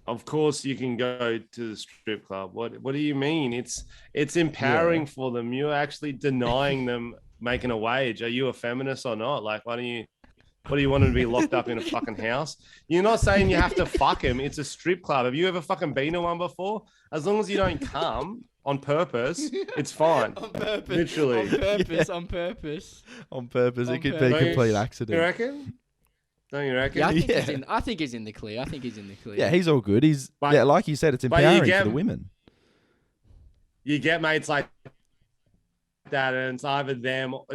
Of course, you can go to the strip club. What do you mean? It's empowering for them. You're actually denying them making a wage. Are you a feminist or not? Like, what do you want them to be locked up in a fucking house? You're not saying you have to fuck him. It's a strip club. Have you ever fucking been to one before? As long as you don't come on purpose, it's fine. On purpose. Literally. On purpose. On purpose. On purpose. On It could be purpose. a complete You accident. reckon? Don't you reckon? Yeah, I Yeah. think he's in the clear. I think he's in the clear. Yeah, he's all good. But- Like you said, it's but you empowering get- for the women. You get mates like that, and it's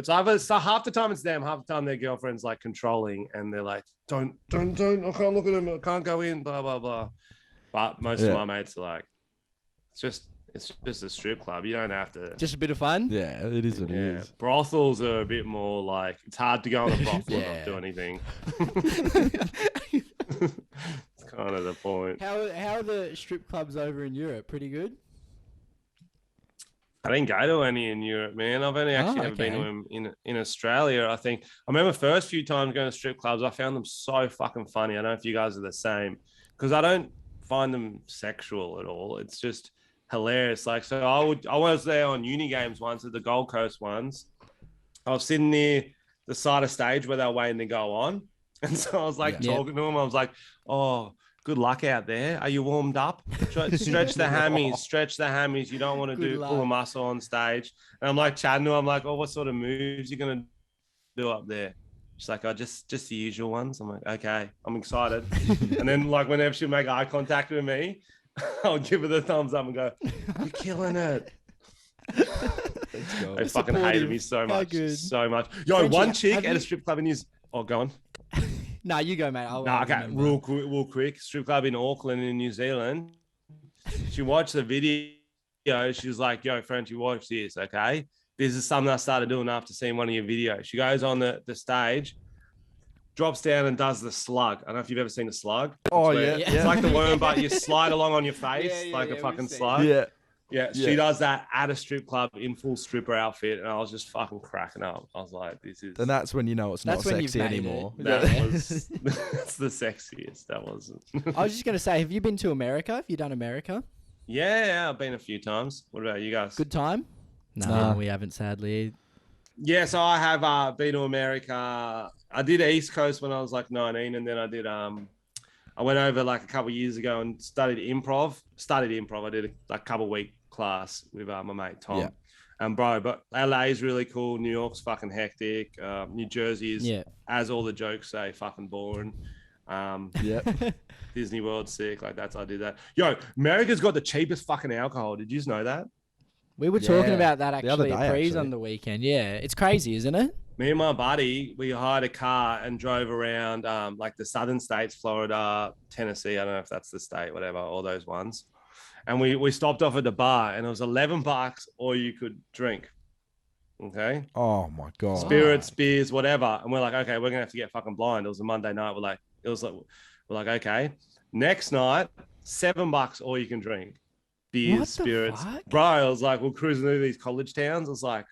either so half the time it's them, half the time their girlfriend's like controlling, and they're like, don't, I can't look at him, I can't go in, blah blah blah. But most of my mates are like, it's just a strip club. You don't have to. Just a bit of fun. Yeah, it is what it Yeah, is. brothels are a bit more like it's hard to go in a brothel and Yeah. not do anything. It's kind of the point. How are the strip clubs over in Europe? Pretty good. I didn't go to any in Europe, man. I've only actually ever been to them in Australia. I think I remember first few times going to strip clubs, I found them so fucking funny. I don't know if you guys are the same, because I don't find them sexual at all. It's just hilarious. Like, so I was there on uni games once at the Gold Coast ones. I was sitting near the side of stage where they were waiting to go on, and so I was like talking to them. I was like, "Oh, good luck out there. Are you warmed up? Stretch the hammies. Stretch the hammies. You don't want to Good pull a luck. muscle on stage." And I'm like chatting to her. I'm like, "Oh, what sort of moves you gonna do up there?" She's like, "Oh, just the usual ones." I'm like, "Okay, I'm excited." And then like whenever she make eye contact with me, I'll give her the thumbs up and go, "You're killing it." They fucking hated me so How much, good. so much. Yo, Frenchie, one chick have at a you- strip club in New. Oh, go on. No, you go, mate. No, okay, real quick. Strip club in Auckland in New Zealand. She watched the video. She was like, "Yo, Frenchy, watch this, okay? This is something I started doing after seeing one of your videos." She goes on the stage, drops down and does the slug. I don't know if you've ever seen the slug. Oh, It's where- yeah. It's like the worm, but you slide along on your face Yeah, like yeah, a fucking we've seen slug. Yeah. Yeah, she does that at a strip club in full stripper outfit, and I was just fucking cracking up. I was like, "This is." And that's when you know it's not That's when you've sexy made it. anymore. That Yeah. was that's the sexiest. That wasn't. I was just gonna say, have you been to America? Have you done America? Yeah, I've been a few times. What about you guys? Good time? No, Nah. we haven't, sadly. Yeah, so I have been to America. I did East Coast when I was like 19, and then I did I went over like a couple of years ago and studied improv. I did a couple week class with my mate Tom. Yeah. But LA is really cool. New York's fucking hectic. New Jersey is, Yeah. as all the jokes say, fucking boring. Yep. Disney World's sick. Like I did that. Yo, America's got the cheapest fucking alcohol. Did you know that? We were talking Yeah, about that the other actually at day, Prees actually. on the weekend. Yeah, it's crazy, isn't it? Me and my buddy, we hired a car and drove around like the southern states, Florida, Tennessee. I don't know if that's the state, whatever, all those ones. And we stopped off at the bar, and it was $11 all you could drink. Okay. Oh my god. Spirits, beers, whatever. And we're like, okay, we're gonna have to get fucking blind. It was a Monday night. We're like, okay. Next night, $7 all you can drink. Beers, What the spirits. fuck? Bro, I was like, we're cruising through these college towns. I was like,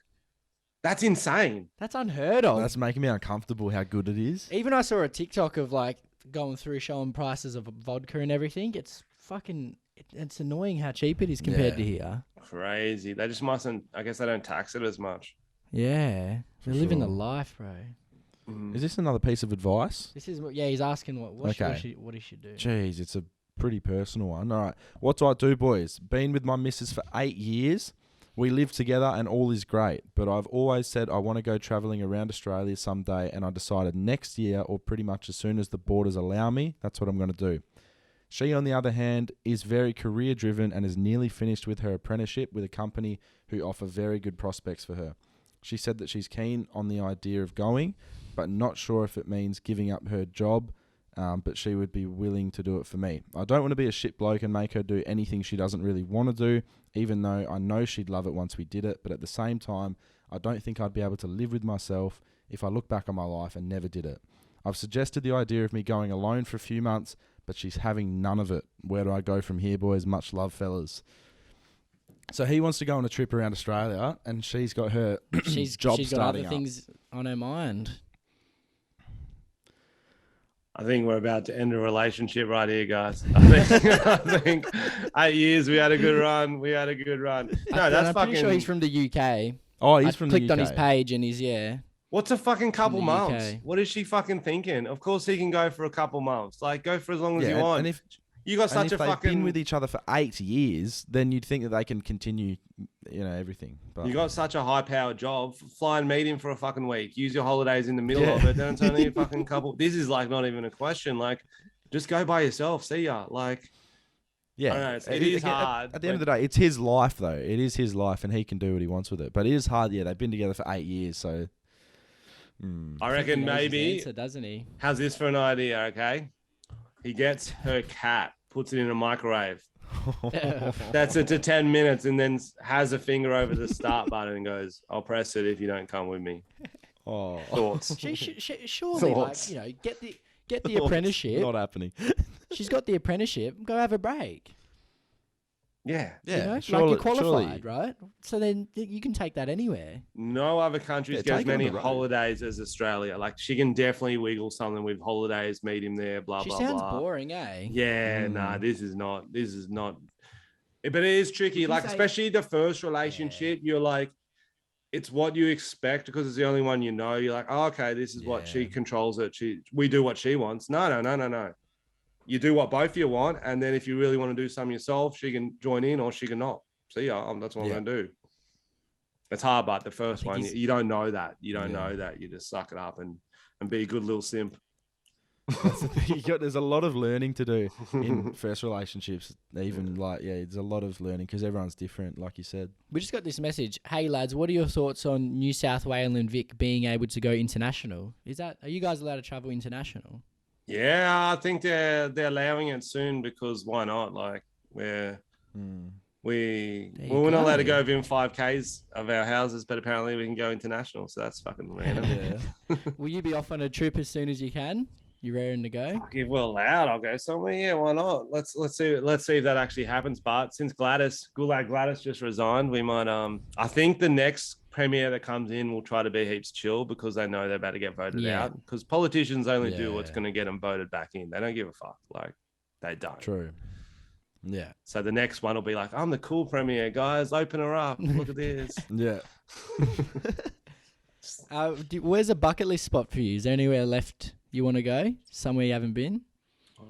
that's insane. That's unheard of. That's making me uncomfortable how good it is. Even I saw a TikTok of like going through showing prices of vodka and everything. It's fucking. It's annoying how cheap it is compared Yeah. to here. Crazy. They just mustn't, I guess they don't tax it as much. Yeah, we're living the sure. life, bro. Is this another piece of advice? This is yeah. He's asking what Okay. he should do. Jeez, it's a pretty personal one. All right. What do I do, boys? Been with my missus for 8 years. We live together and all is great. But I've always said I want to go travelling around Australia someday, and I decided next year or pretty much as soon as the borders allow me, that's what I'm going to do. She, on the other hand, is very career-driven and is nearly finished with her apprenticeship with a company who offer very good prospects for her. She said that she's keen on the idea of going, but not sure if it means giving up her job, but she would be willing to do it for me. I don't want to be a shit bloke and make her do anything she doesn't really want to do, even though I know she'd love it once we did it, but at the same time, I don't think I'd be able to live with myself if I look back on my life and never did it. I've suggested the idea of me going alone for a few months, but she's having none of it. Where do I go from here, boys? Much love, fellas. So he wants to go on a trip around Australia, and she's got her job she's got starting other up. things on her mind. I think we're about to end a relationship right here, guys. I think 8 years, we had a good run. No, that's I'm fucking... pretty sure he's from the UK. Oh, he's I from the UK. clicked on his page and he's, yeah. What's a fucking couple the months? UK. What is she fucking thinking? Of course he can go for a couple months. Like, go for as long as you want. And if you got such if a they've fucking... been with each other for 8 years, then you'd think that they can continue, everything. But You got such a high-powered job. Fly and meet him for a fucking week. Use your holidays in the middle of it. Then it's only a fucking couple. This is like not even a question. Like, just go by yourself. See ya. Like, yeah, I don't know, it is again, hard. At the end of the day, it's his life, though. It is his life, and he can do what he wants with it. But it is hard. Yeah, they've been together for 8 years, so. I reckon He knows his maybe. answer, doesn't he? How's this for an idea? Okay, he gets her cat, puts it in a microwave. That's it to 10 minutes, and then has a finger over the start button and goes, "I'll press it if you don't come with me." Oh, Thoughts? Surely, Thoughts? like, get the apprenticeship. not happening. She's got the apprenticeship. Go have a break. Yeah. Yeah, You know? surely, like you're qualified, surely. right? So then you can take that anywhere. No other countries Yeah, get as take it on many the road. holidays as Australia. Like, she can definitely wiggle something with holidays, meet him there, blah, She blah, sounds blah. boring, eh? Yeah, nah, this is not. But it is tricky. If you Like, say- especially the first relationship, you're like, it's what you expect because it's the only one you know. You're like, oh, okay, this is what she Yeah. controls it. We do what she wants. No. You do what both of you want, and then if you really want to do something yourself, she can join in or she can not. See ya. That's what I'm gonna do. It's hard, but the first one, you don't know that. You don't know that. You just suck it up and be a good little simp. That's the thing. There's a lot of learning to do in first relationships. Even there's a lot of learning because everyone's different, like you said. We just got this message. Hey lads, what are your thoughts on New South Wales and Vic being able to go international? Are you guys allowed to travel international? Yeah, I think they're allowing it soon because why not? Like we're not allowed to go within 5Ks of our houses, but apparently we can go international. So that's fucking random. Will you be off on a trip as soon as you can? You raring to go? If we're allowed, I'll go somewhere. Yeah, why not? Let's see if that actually happens. But since Gladys just resigned, we might I think the next premier that comes in will try to be heaps chill because they know they're about to get voted out. Because politicians only do what's going to get them voted back in. They don't give a fuck. Like they don't. True. Yeah. So the next one will be like, I'm the cool premier, guys. Open her up. Look at this. Yeah. Where's a bucket list spot for you? Is there anywhere left you want to go? Somewhere you haven't been?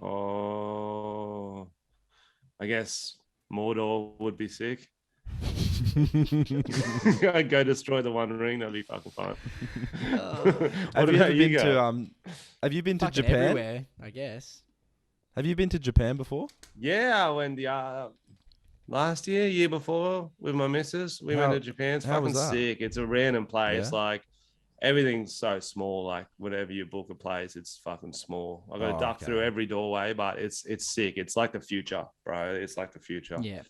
Oh, I guess Mordor would be sick. I'd go destroy the One Ring. That'd be fucking fun. Have you been to Fucking Japan? everywhere, I guess. Have you been to Japan before? Yeah, I went last year before with my missus. We went to Japan. It's fucking sick. It's a random place. Yeah? Like everything's so small. Like whenever you book a place, it's fucking small. I got to duck through every doorway, but it's sick. It's like the future, bro. It's like the future. Yeah.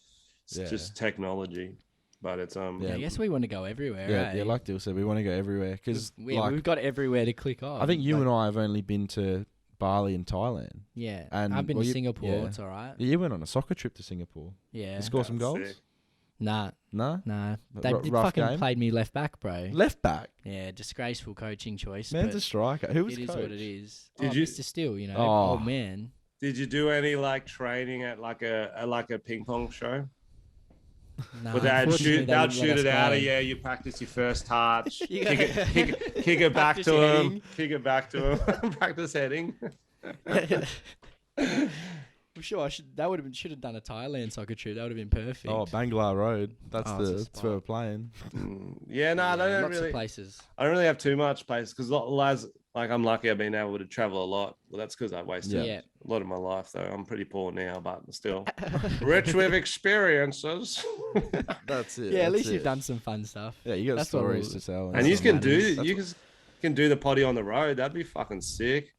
It's just technology, but it's I guess we want to go everywhere. Yeah, like Dyl said, we want to go everywhere because we've got everywhere to click on. I think you and I have only been to Bali and Thailand. Yeah, and I've been to Singapore. Yeah. It's all right. You went on a soccer trip to Singapore. Yeah. You score some goals? sick. Nah. No? They Rough fucking game? played me left back, bro. Left back? Yeah, disgraceful coaching choice. Man's but a striker. Who was it is coach? what it is. Did you- Mr. Steele, you know, Oh. old man. Did you do any like training at like a ping pong show? Nah, But they'd unfortunately, shoot they wouldn't it let us out go. of you practice your first touch, You kick it back Practice to him, heading. kick it back to him, practice heading. I'm sure should have done a Thailand soccer trip. That would have been perfect. Oh, Bangla Road. That's Oh, it's a that's where we're playing. Yeah, no, Yeah, I don't lots really. of places. I don't really have too much place because lads, like I'm lucky I've been able to travel a lot. Well, that's because I wasted Yeah. lot of my life, though. I'm pretty poor now, but still rich with experiences. That's it. Yeah, at that's least it. you've done some fun stuff. Yeah, you got That's what stories we'll- to tell. And you what can matters. do the potty on the road. That'd be fucking sick.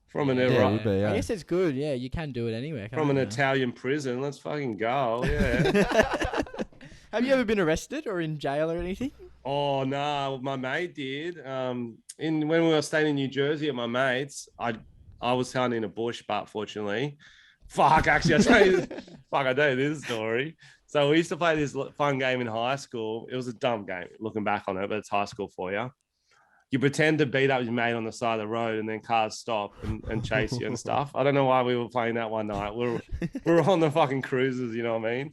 From an Yeah, Ira- it'd be, yeah. I guess it's good. Yeah, you can do it anywhere. from an can't you? Italian prison. Let's fucking go. Yeah. Have you ever been arrested or in jail or anything? Oh no, my mate did. When we were staying in New Jersey at my mate's, I was found in a bush, but fortunately, actually, I tell you, I tell you this story. So we used to play this fun game in high school. It was a dumb game, looking back on it, but it's high school for you. You pretend to beat up your mate on the side of the road, and then cars stop and chase you and stuff. I don't know why we were playing that one night. We were on the fucking cruises, you know what I mean?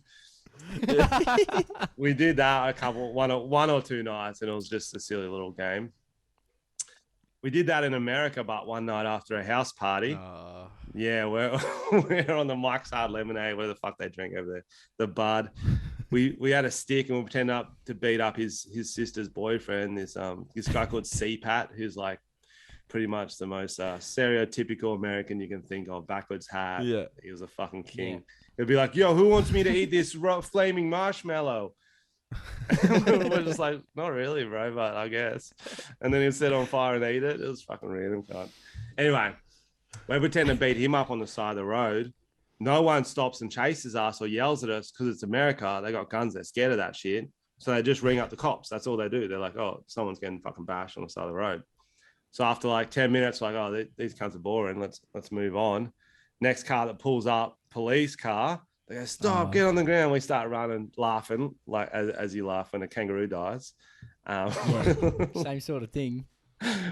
We did that one or two nights, and it was just a silly little game. We did that in America, but one night after a house party. Yeah, we're on the Mike's Hard Lemonade, where the fuck they drink over there, the Bud. We had a stick and we pretended to beat up his sister's boyfriend, this guy called C-Pat, who's like pretty much the most stereotypical American you can think of. Backwards hat. Yeah. He was a fucking king. Yeah. He'd be like, yo, who wants me to eat this flaming marshmallow? We're just like, not really, bro, but I guess. And then he'd set on fire and eat it. It was fucking random. Anyway, we pretend to beat him up on the side of the road. No one stops and chases us or yells at us because it's America. They got guns. They're scared of that shit. So they just ring up the cops. That's all they do. They're like, oh, someone's getting fucking bashed on the side of the road. So after like 10 minutes, like, oh, these cunts are boring. Let's move on. Next car that pulls up, police car. They go, stop, get on the ground. We start running, laughing, like as you laugh when a kangaroo dies. Same sort of thing.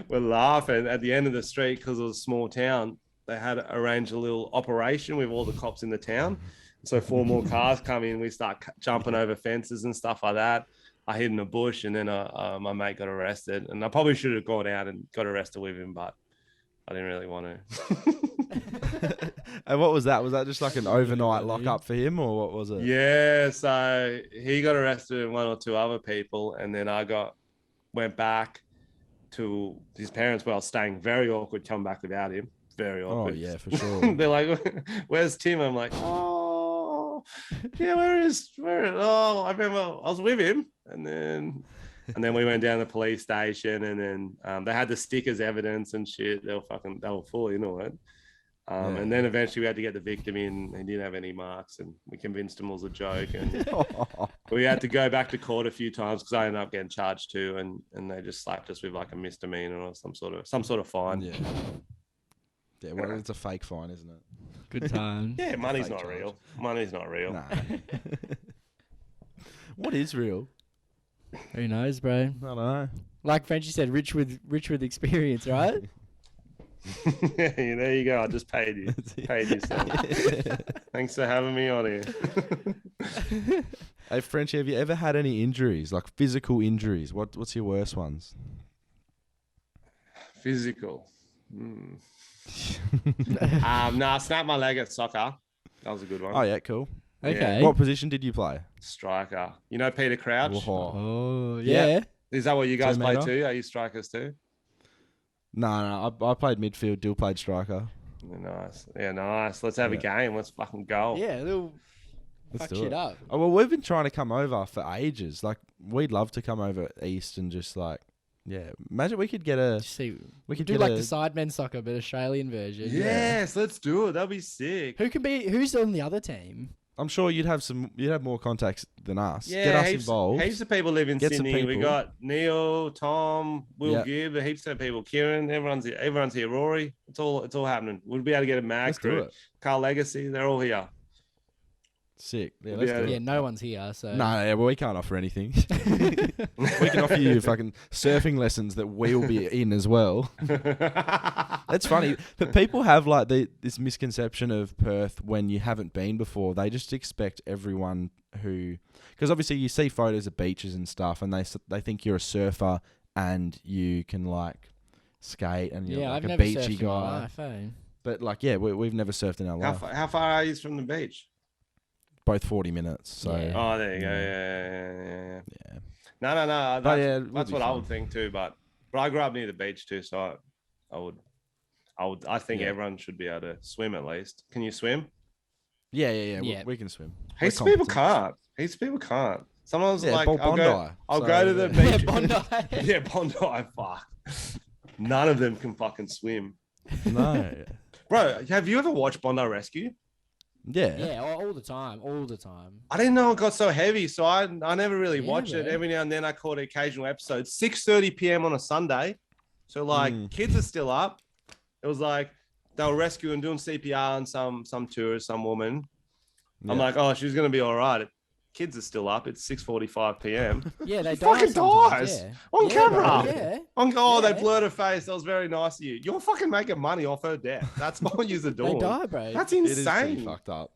We're laughing at the end of the street because it was a small town. They had arranged a little operation with all the cops in the town. So 4 more cars come in. We start jumping over fences and stuff like that. I hid in a bush, and then my mate got arrested. And I probably should have gone out and got arrested with him, but I didn't really want to. And what was that? Was that just like an overnight lockup for him, or what was it? Yeah, so he got arrested and 1 or 2 other people, and then I went back to his parents. Well, staying very awkward, come back without him. Very awkward. Oh yeah, for sure. They're like, "Where's Tim?" I'm like, "Oh, yeah, where? Oh, I remember I was with him." And then we went down to the police station, and then they had the stick as evidence and shit. They were full, you know what? And then eventually we had to get the victim in. He didn't have any marks, and we convinced him it was a joke. And we had to go back to court a few times because I ended up getting charged too, and they just slapped us with like a misdemeanor or some sort of fine. Yeah. Yeah, well, it's a fake fine, isn't it? Good time. Yeah, money's Fake not charge. real. Money's not real. Nah. What is real? Who knows, bro? I don't know. Like Frenchy said, rich with experience, right? Yeah, there you go. I just paid you. Paid you some. Thanks for having me on here. Hey, Frenchy, have you ever had any injuries, like physical injuries? What's your worst ones? Physical. I snapped my leg at soccer. That was a good one. Oh yeah, cool. Okay. What position did you play? Striker. You know Peter Crouch? Oh. Oh, yeah. Is that what you guys 2 play metre? too? Are you strikers too? No, I played midfield. Dill played striker. Nice. Yeah, nice. Let's have a game. Let's fucking go. Yeah, they'll Let's fuck do shit it. up. Oh well, we've been trying to come over for ages. Like, we'd love to come over east and just like, yeah. Imagine we could get a. See, We could do get like a, the Sidemen soccer, but Australian version. Yes, let's do it. That'll be sick. Who's on the other team? I'm sure you'd have more contacts than us. Yeah, Get us heaps, involved. Heaps of people live in Get some Sydney. We people. got Neil, Tom, Will Yep. Gibb, heaps of people. Kieran, everyone's here. Rory, it's all happening. We'll be able to get a mag Let's do crew. it. Carl Legacy, they're all here. Sick. Yeah, Yeah. let's do Yeah, it. no one's here, so No, yeah, well, we can't offer anything. We can offer you fucking surfing lessons that we'll be in as well. That's funny. But people have like this misconception of Perth when you haven't been before. They just expect everyone who... Because obviously you see photos of beaches and stuff and they think you're a surfer and you can like skate and you're yeah, like I've a never beachy surfed in my guy. life, eh? But like, yeah, we've never surfed in our life. How far are you from the beach? Both 40 minutes. So Yeah. Oh, there you go. Yeah. yeah. No. But yeah, That's would be what I fun. would think too. But I grew up near the beach too, so I would I think everyone should be able to swim at least. Can you swim? Yeah. Yeah. We can swim. Heaps of We're people competent. can't. Heaps of people can't. Someone's Yeah, like, Bondi. I'll So, go to the yeah. beach. Bondi. Yeah, Bondi. Fuck. None of them can fucking swim. No. Bro, have you ever watched Bondi Rescue? Yeah. Yeah, all the time. All the time. I didn't know it got so heavy, so I never really Yeah, watched it. bro. Every now and then I caught an occasional episode. 6:30 p.m. on a Sunday. So like kids are still up. It was like they were rescuing, doing CPR on some tourist, some woman. I'm like, oh, she's gonna be all right. Kids are still up. It's 6:45 p.m. Yeah, they die fucking sometimes, dies yeah. on Yeah, camera. bro, yeah. They Yeah. blurred her face. That was very nice of you. You're fucking making money off her death. That's what you're They doing. die, bro. That's It is pretty insane. fucked up.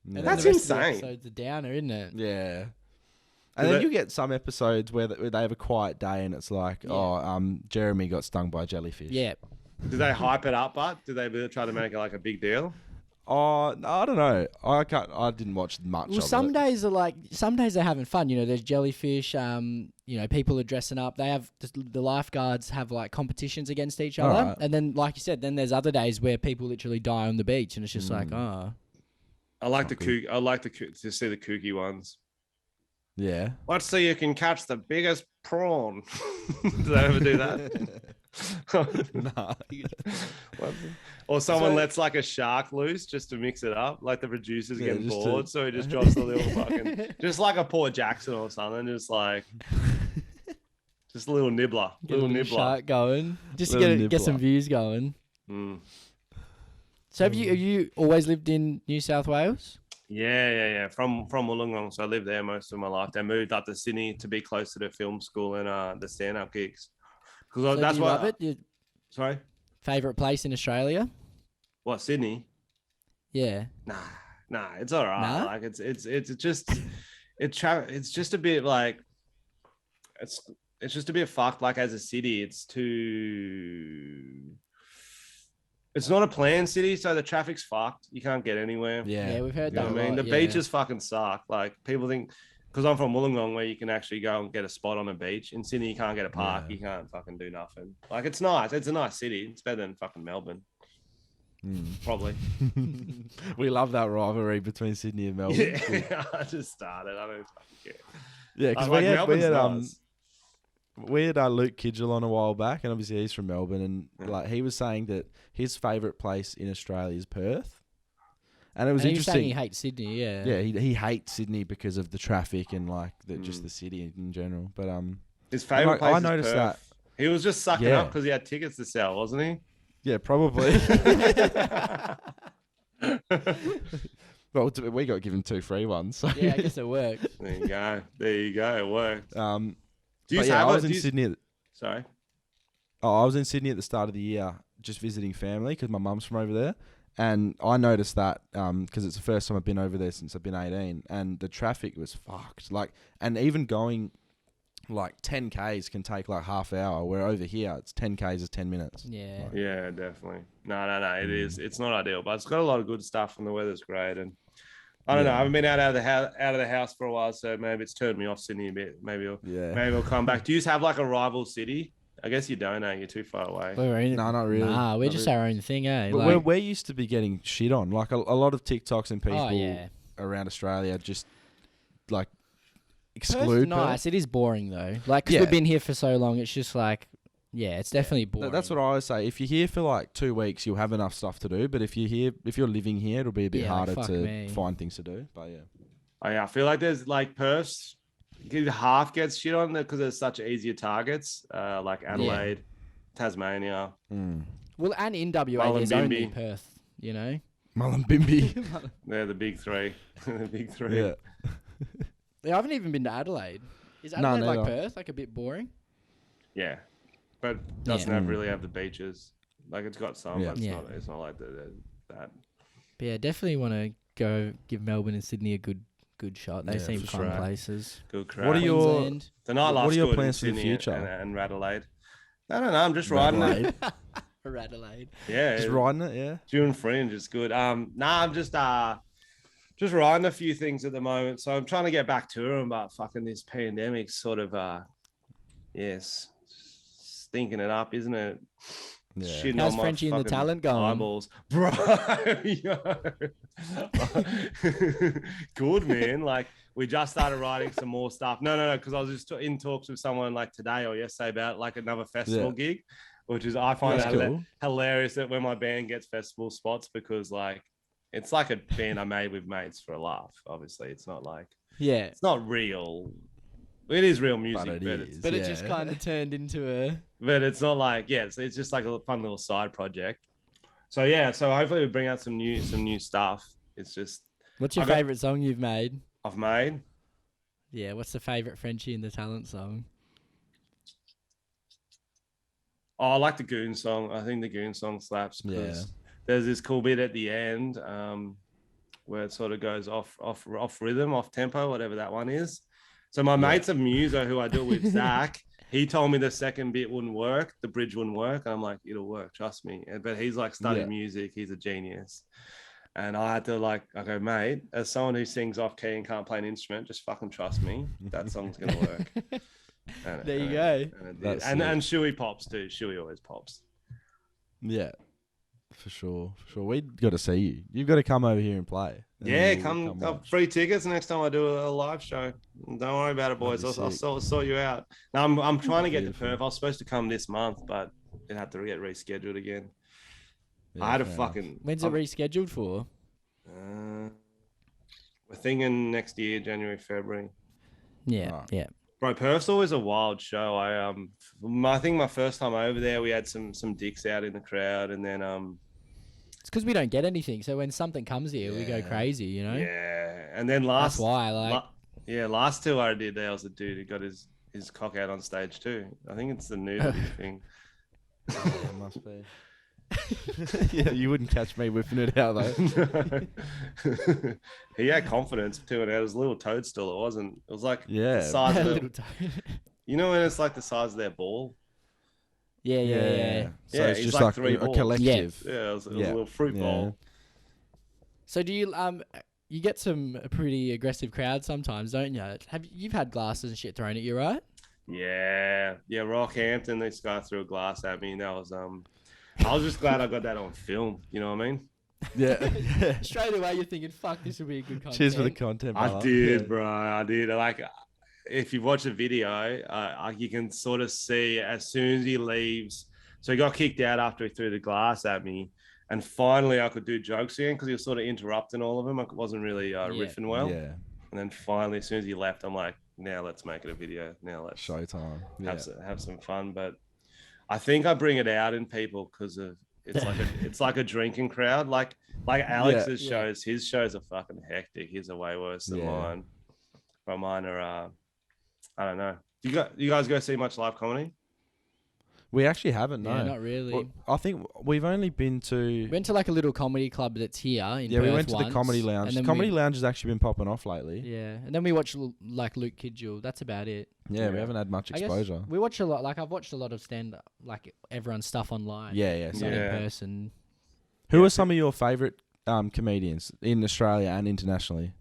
And Yeah. then That's the rest of the insane. episode's a downer, isn't it? Yeah. Do And then they- you get some episodes where they have a quiet day and it's like, Yeah. Jeremy got stung by a jellyfish. Yeah. Do they hype it up, but do they really try to make it like a big deal? Oh, I don't know. I didn't watch much Well, of some it. days they're having fun. You know, there's jellyfish. People are dressing up. They have the lifeguards have like competitions against each other, Alright. and then, like you said, then there's other days where people literally die on the beach, and it's just like, oh, I like Not to see the kooky ones. Yeah. Let's see you can catch the biggest prawn. Do they ever do that? Nah. Or someone So- lets like a shark loose just to mix it up. Like the producer's Yeah, getting just bored, so he just drops a little fucking, just like a Port Jackson or something, just a little nibbler, get a little shark going, just to Little get some nibbler. views going. Mm. So have you always lived in New South Wales? Yeah. From Wollongong, so I lived there most of my life. They moved up to Sydney to be close to the film school and the stand-up gigs. Because So that's do you what. love it. Your Sorry, favorite place in Australia? what, Sydney? Yeah. Nah, it's all right. Nah? Like it's just it's just a bit like it's just a bit fucked. Like as a city, it's not a planned city, so the traffic's fucked. You can't get anywhere. Yeah. Yeah, we've heard You know that. what I mean? The beaches fucking suck. Like people think, because I'm from Wollongong, where you can actually go and get a spot on a beach. In Sydney, you can't get a park. Yeah. You can't fucking do nothing. Like it's nice. It's a nice city. It's better than fucking Melbourne, probably. We love that rivalry between Sydney and Melbourne. Yeah, I just started. I don't fucking care. Yeah, because Like we had Melbourne's nice. Luke Kidgel on a while back, and obviously he's from Melbourne, and like he was saying that his favourite place in Australia is Perth, and it was And he was saying interesting. he hates Sydney. Yeah. Yeah, he hates Sydney because of the traffic and like just the city in general. But His favorite like, place I is noticed Perth. He was just sucking Yeah. up because he had tickets to sell, wasn't he? yeah, probably. Well, we got given 2 free ones. So. Yeah, I guess it worked. There you go. It worked. Um, Do you but yeah, have I a- was in do you- Sydney. Sorry. I was in Sydney at the start of the year, just visiting family because my mum's from over there, and I noticed that because it's the first time I've been over there since I've been 18, and the traffic was fucked. Like, and even going like 10 k's can take like half hour. Where over here, it's 10 k's is 10 minutes. Yeah. Yeah, definitely. No. It is. It's not ideal, but it's got a lot of good stuff, and the weather's great. And I don't know. I haven't been out of the house for a while, so maybe it's turned me off Sydney a bit. Maybe I'll come back. Do you have like a rival city? I guess you don't. You're too far away. No, not really. Nah, we're Not just really. our own thing, eh? But Like, we used to be getting shit on. Like a lot of TikToks and people oh yeah. around Australia just like Perth's exclude. nice. It is boring though. Like, because Yeah. we've been here for so long, it's just like, yeah, it's definitely boring. That's what I always say. If you're here for like 2 weeks, you'll have enough stuff to do. But if you're living here, it'll be a bit Yeah, like, harder fuck to me. find things to do. But yeah. Oh, yeah, I feel like there's like Perth's half gets shit on there because there's such easier targets, like Adelaide, Tasmania. Well, and in WA, there's only Mullumbimby. Perth. You know. Mullumbimby. They're the big three. The big three. yeah. Yeah, I haven't even been to Adelaide. Is No, Adelaide like neither. Perth? Like a bit boring? Yeah. But doesn't Yeah. really have the beaches. Like it's got some, Yeah. but Yeah. it's not like that. But yeah, definitely want to go give Melbourne and Sydney a good shot. They Yeah, seem for fun sure. places. Good crowd. What are your Queensland. The nightlife's what are your good in plans for the Sydney future? and Adelaide? I don't know. I'm just riding it. Adelaide? Or Adelaide. Yeah. Just riding it, yeah. June Fringe is good. I'm just riding a few things at the moment. So I'm trying to get back to them, but fucking this pandemic sort of stinking it up, isn't it? Yeah. shitting How's on my Frenchy and the fucking talent going? eyeballs, bro. Yo. Good, man. Like, we just started writing some more stuff. No, because I was just in talks with someone like today or yesterday about like another festival gig, which is I find that hilarious that when my band gets festival spots, because like it's like a band I made with mates for a laugh. Obviously, it's not like it's not real. It is real music, but it just kind of turned into a. But it's not like it's just like a fun little side project. So so hopefully we bring out some new stuff. It's just. What's your favorite song you've made? I've made. Yeah, what's the favorite Frenchy and the Talent song? Oh, I like the Goon song. I think the Goon song slaps because there's this cool bit at the end where it sort of goes off rhythm, off tempo, whatever that one is. So my mate's a muser who I do it with, Zach. He told me the second bit wouldn't work, the bridge wouldn't work. I'm like, it'll work, trust me. But he's like studied music. He's a genius. And I had to I go, mate, as someone who sings off key and can't play an instrument, just fucking trust me. That song's going to work. There you go. And Shuey pops too. Shuey always pops. Yeah. For sure. We got to see you. You've got to come over here and play. Yeah, come free tickets next time I do a live show. Don't worry about it, boys. I'll sort you out. Now I'm trying to get to Perth. I was supposed to come this month, but it had to get rescheduled again. Yeah, I had When's it rescheduled for? We're thinking next year, January, February. Yeah, yeah. Bro, Perth's always a wild show. I think my first time over there, we had some dicks out in the crowd, and then it's because we don't get anything. So when something comes here, we go crazy, you know. Yeah, and then that's why, last tour I did, there was a dude who got his cock out on stage too. I think it's the nudity thing. It must be. Yeah, you wouldn't catch me whipping it out though. He had confidence too, and it was a little toadstool. It wasn't. It was like the size of you know when it's like the size of their ball. Yeah. So it's just like a collective. Yeah, it was a little fruit bowl. So do you you get some pretty aggressive crowds sometimes, don't you? You've had glasses and shit thrown at you, right? Yeah. Rockhampton, this guy threw a glass at me, and that was I was just glad I got that on film. You know what I mean? Yeah. Straight away, you're thinking, "Fuck, this will be a good content." Cheers for the content, brother. I did, bro. I did. Like, if you watch the video, you can sort of see as soon as he leaves. So he got kicked out after he threw the glass at me, and finally I could do jokes again because he was sort of interrupting all of them. I wasn't really riffing well. Yeah. And then finally, as soon as he left, I'm like, "Now let's make it a video. Now let's showtime. Have some fun." But I think I bring it out in people because of it's like a drinking crowd. Like Alex's shows, his shows are fucking hectic. His are way worse than mine. But mine are I don't know. You guys go see much live comedy? We actually haven't, no. Yeah, not really. Well, I think we've only been to... Went to like a little comedy club that's here in Perth we went to once, the Comedy Lounge. Comedy Lounge has actually been popping off lately. Yeah, and then we watched like Luke Kidgel. That's about it. Yeah, we haven't had much exposure. We watch a lot. Like I've watched a lot of stand-up, like everyone's stuff online. Yeah. Not in person. Who are some of your favourite comedians in Australia and internationally?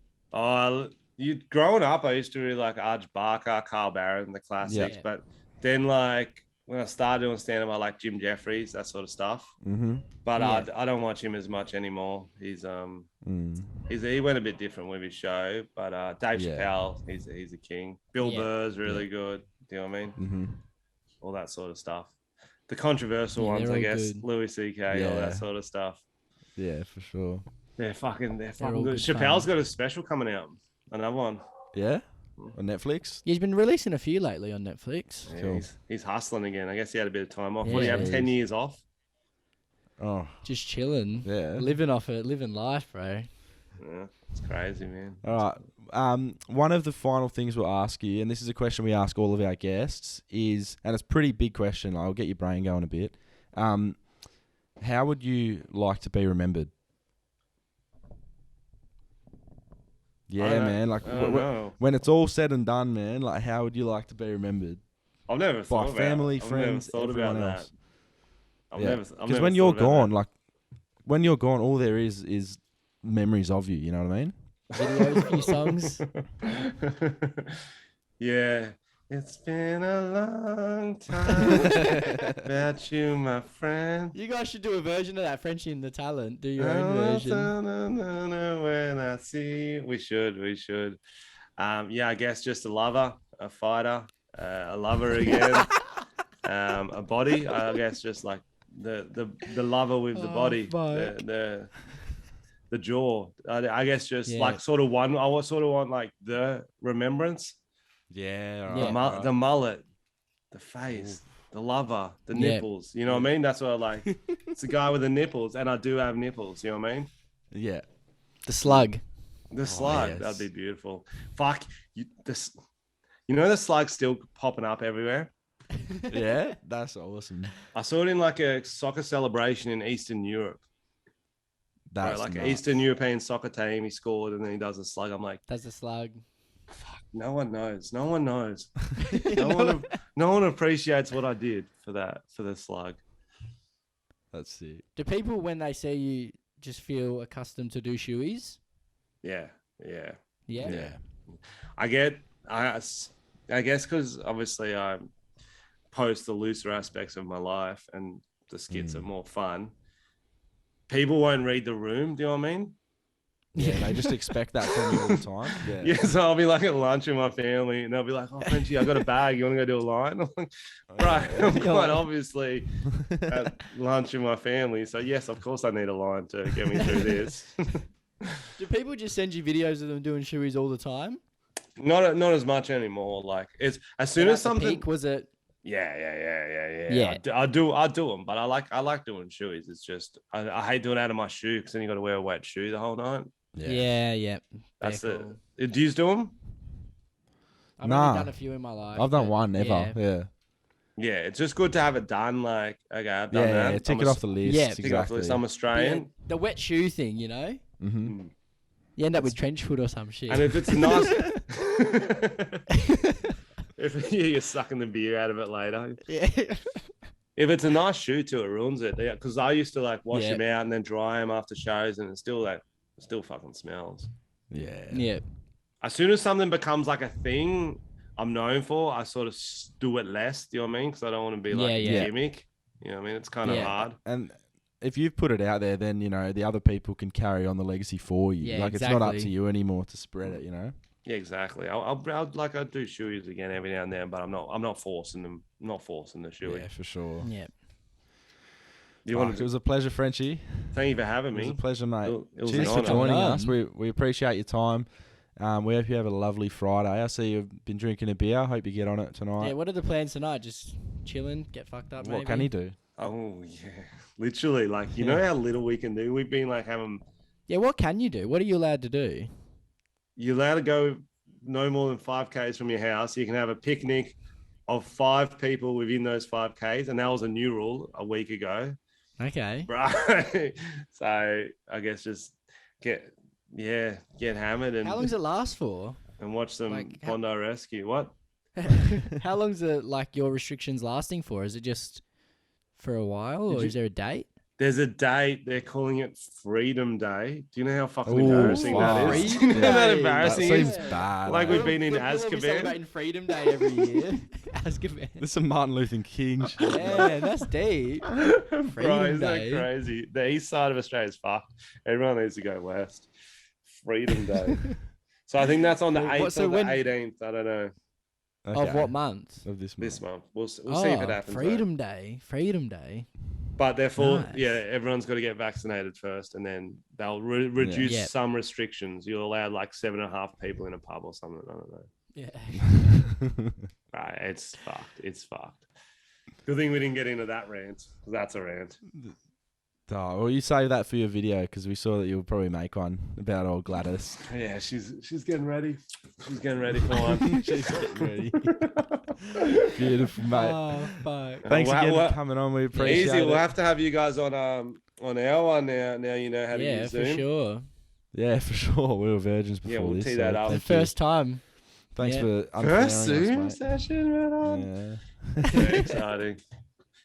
Growing up, I used to really like Arj Barker, Carl Barron, the classics. But then like... when I started doing stand-up, I like Jim Jeffries, that sort of stuff. Mm-hmm. But I don't watch him as much anymore. He went a bit different with his show. But Dave Chappelle, he's a king. Bill Burr's really good. Do you know what I mean? Mm-hmm. All that sort of stuff. The controversial ones, I guess. Good. Louis C.K., all that sort of stuff. Yeah, for sure. They're fucking good. Chappelle's got a special coming out. Another one. Yeah? On Netflix? He's been releasing a few lately on Netflix. Yeah, cool. He's hustling again. I guess he had a bit of time off. What do you have, 10 years off? Oh. Just chilling. Yeah. Living life, bro. Yeah, it's crazy, man. All right. One of the final things we'll ask you, and this is a question we ask all of our guests, is, and it's a pretty big question, I'll get your brain going a bit. How would you like to be remembered? Yeah, man. Like when it's all said and done, man. Like, how would you like to be remembered? I've never thought about family, friends, everyone else. Because when you're gone, all there is memories of you. You know what I mean? Videos, few songs. Yeah. It's been a long time without you, my friend. You guys should do a version of that, Frenchy and the Talent. Do your own version. When I see you. We should. Yeah, I guess just a lover, a fighter, a lover again, a body. I guess just like the lover with the body, the jaw. I guess just like sort of one. I sort of want like the remembrance. Yeah, The mullet, the face, the lover, the nipples. You know what I mean? That's what I like. It's a guy with the nipples, and I do have nipples. You know what I mean? Yeah. The slug. The slug. Yes. That'd be beautiful. Fuck you. This. You know the slug's still popping up everywhere. Yeah, that's awesome. I saw it in like a soccer celebration in Eastern Europe. That's like nuts. an Eastern European soccer team. He scored, and then he does a slug. I'm like, That's the slug. no one knows. No one knows. No one appreciates what I did for the slug. That's sick. Do people, when they see you, just feel accustomed to do shoeies? Yeah. Yeah. I guess because obviously I post the looser aspects of my life and the skits are more fun. People won't read the room. Do you know what I mean? Yeah, they just expect that from you all the time. Yeah. Yeah, so I'll be like at lunch with my family and they'll be like, "Oh, Frenchy, I got a bag. You want to go do a line?" I'm like, right. I'm quite obviously at lunch with my family. So yes, of course I need a line to get me through this. Do people just send you videos of them doing shoeies all the time? Not as much anymore. Like it's as soon as something peak, was it? Yeah. I do them, but I like doing shoeies. It's just I hate doing it out of my shoe because then you got to wear a wet shoe the whole night. Yeah. That's it. Cool. Do you do them? I've only done a few in my life. I've done one ever. Yeah. Yeah, it's just good to have it done. Like, okay, I've done that. Yeah, tick it off the list. Yeah, exactly. Tick it off the list. I'm Australian. The wet shoe thing, you know? Mm-hmm. You end up with trench foot or some shit. And if it's nice, if you're sucking the beer out of it later. Yeah. If it's a nice shoe too, it ruins it. Because I used to like wash them out and then dry them after shows, and it still fucking smells. Yeah. As soon as something becomes like a thing I'm known for, I sort of do it less. Do you know what I mean? Because I don't want to be like a gimmick. You know what I mean? It's kind of hard. And if you've put it out there, then, you know, the other people can carry on the legacy for you. Yeah, like, it's not up to you anymore to spread it, you know? Yeah, exactly. I'll do shoeies again every now and then, but I'm not forcing them. I'm not forcing the shoey. Yeah, for sure. Yeah. It was a pleasure, Frenchy. Thank you for having me. It was a pleasure, mate. It was Cheers an for honor. joining us. We appreciate your time. We hope you have a lovely Friday. I see you've been drinking a beer. Hope you get on it tonight. Yeah, what are the plans tonight? Just chilling, get fucked up, maybe? What can he do? Oh, yeah. Literally, like, you know how little we can do? We've been, like, having... Yeah, what can you do? What are you allowed to do? You're allowed to go no more than 5Ks from your house. You can have a picnic of 5 people within those 5Ks, and that was a new rule a week ago. Okay. Right. So, I guess just get hammered. And how long does it last for? And watch some Bondi Rescue. What? How long's your restrictions lasting for? Is it just for a while, or is there a date? There's a date. They're calling it Freedom Day. Do you know how fucking embarrassing that is? Freedom Do you know how Day. embarrassing That it is? seems bad. Like we've been in We'll be Azkaban. celebrating Freedom Day every year. Azkaban. This is some Martin Luther King shit. Yeah, that's deep. Bro, Freedom isn't Day. that crazy? The east side of Australia is fucked. Everyone needs to go west. Freedom Day. So I think that's on the 8th or the 18th. I don't know. Okay. Of what month? Of this month. This month. We'll see if it happens. Freedom Day. Freedom Day. But they're full. Nice. Yeah, everyone's got to get vaccinated first, and then they'll reduce some restrictions. You're allowed like 7.5 people in a pub or something. I don't know. Yeah. Right, it's fucked. It's fucked. Good thing we didn't get into that rant. That's a rant. Oh, well, you save that for your video because we saw that you'll probably make one about old Gladys. Yeah, she's getting ready. She's getting ready for one. She's getting ready. Beautiful, mate. Oh, fuck. Thanks again for coming on. We appreciate it. Easy. We'll have to have you guys on our one now. Now you know how to use Zoom. Yeah, for sure. Yeah, for sure. We were virgins before Yeah, we'll this. tee that up. The Thank you. first time. Thanks for First Zoom us, mate. session, right on. Yeah. Very exciting.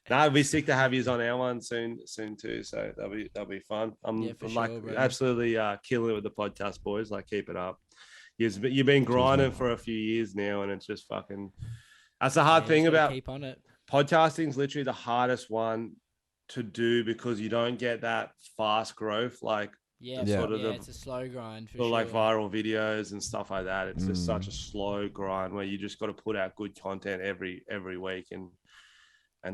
No, it'd be sick to have you on our one soon too. So that'll be fun. I'm for like sure, bro. absolutely killing it with the podcast, boys. Like, keep it up. You've been grinding for a few years now, and it's just fucking That's the hard thing about keep on it. podcasting. Is literally the hardest one to do because you don't get that fast growth. Like It's a slow grind for sure. like viral videos and stuff like that. It's just such a slow grind where you just got to put out good content every week, and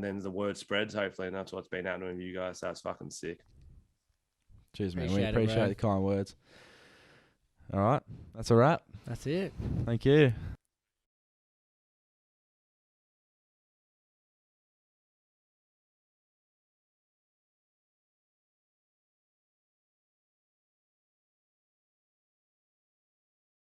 then the word spreads hopefully, and that's what's been happening with you guys. That's fucking sick. Cheers, man. We appreciate the kind words. All right, that's a wrap. That's it. Thank you.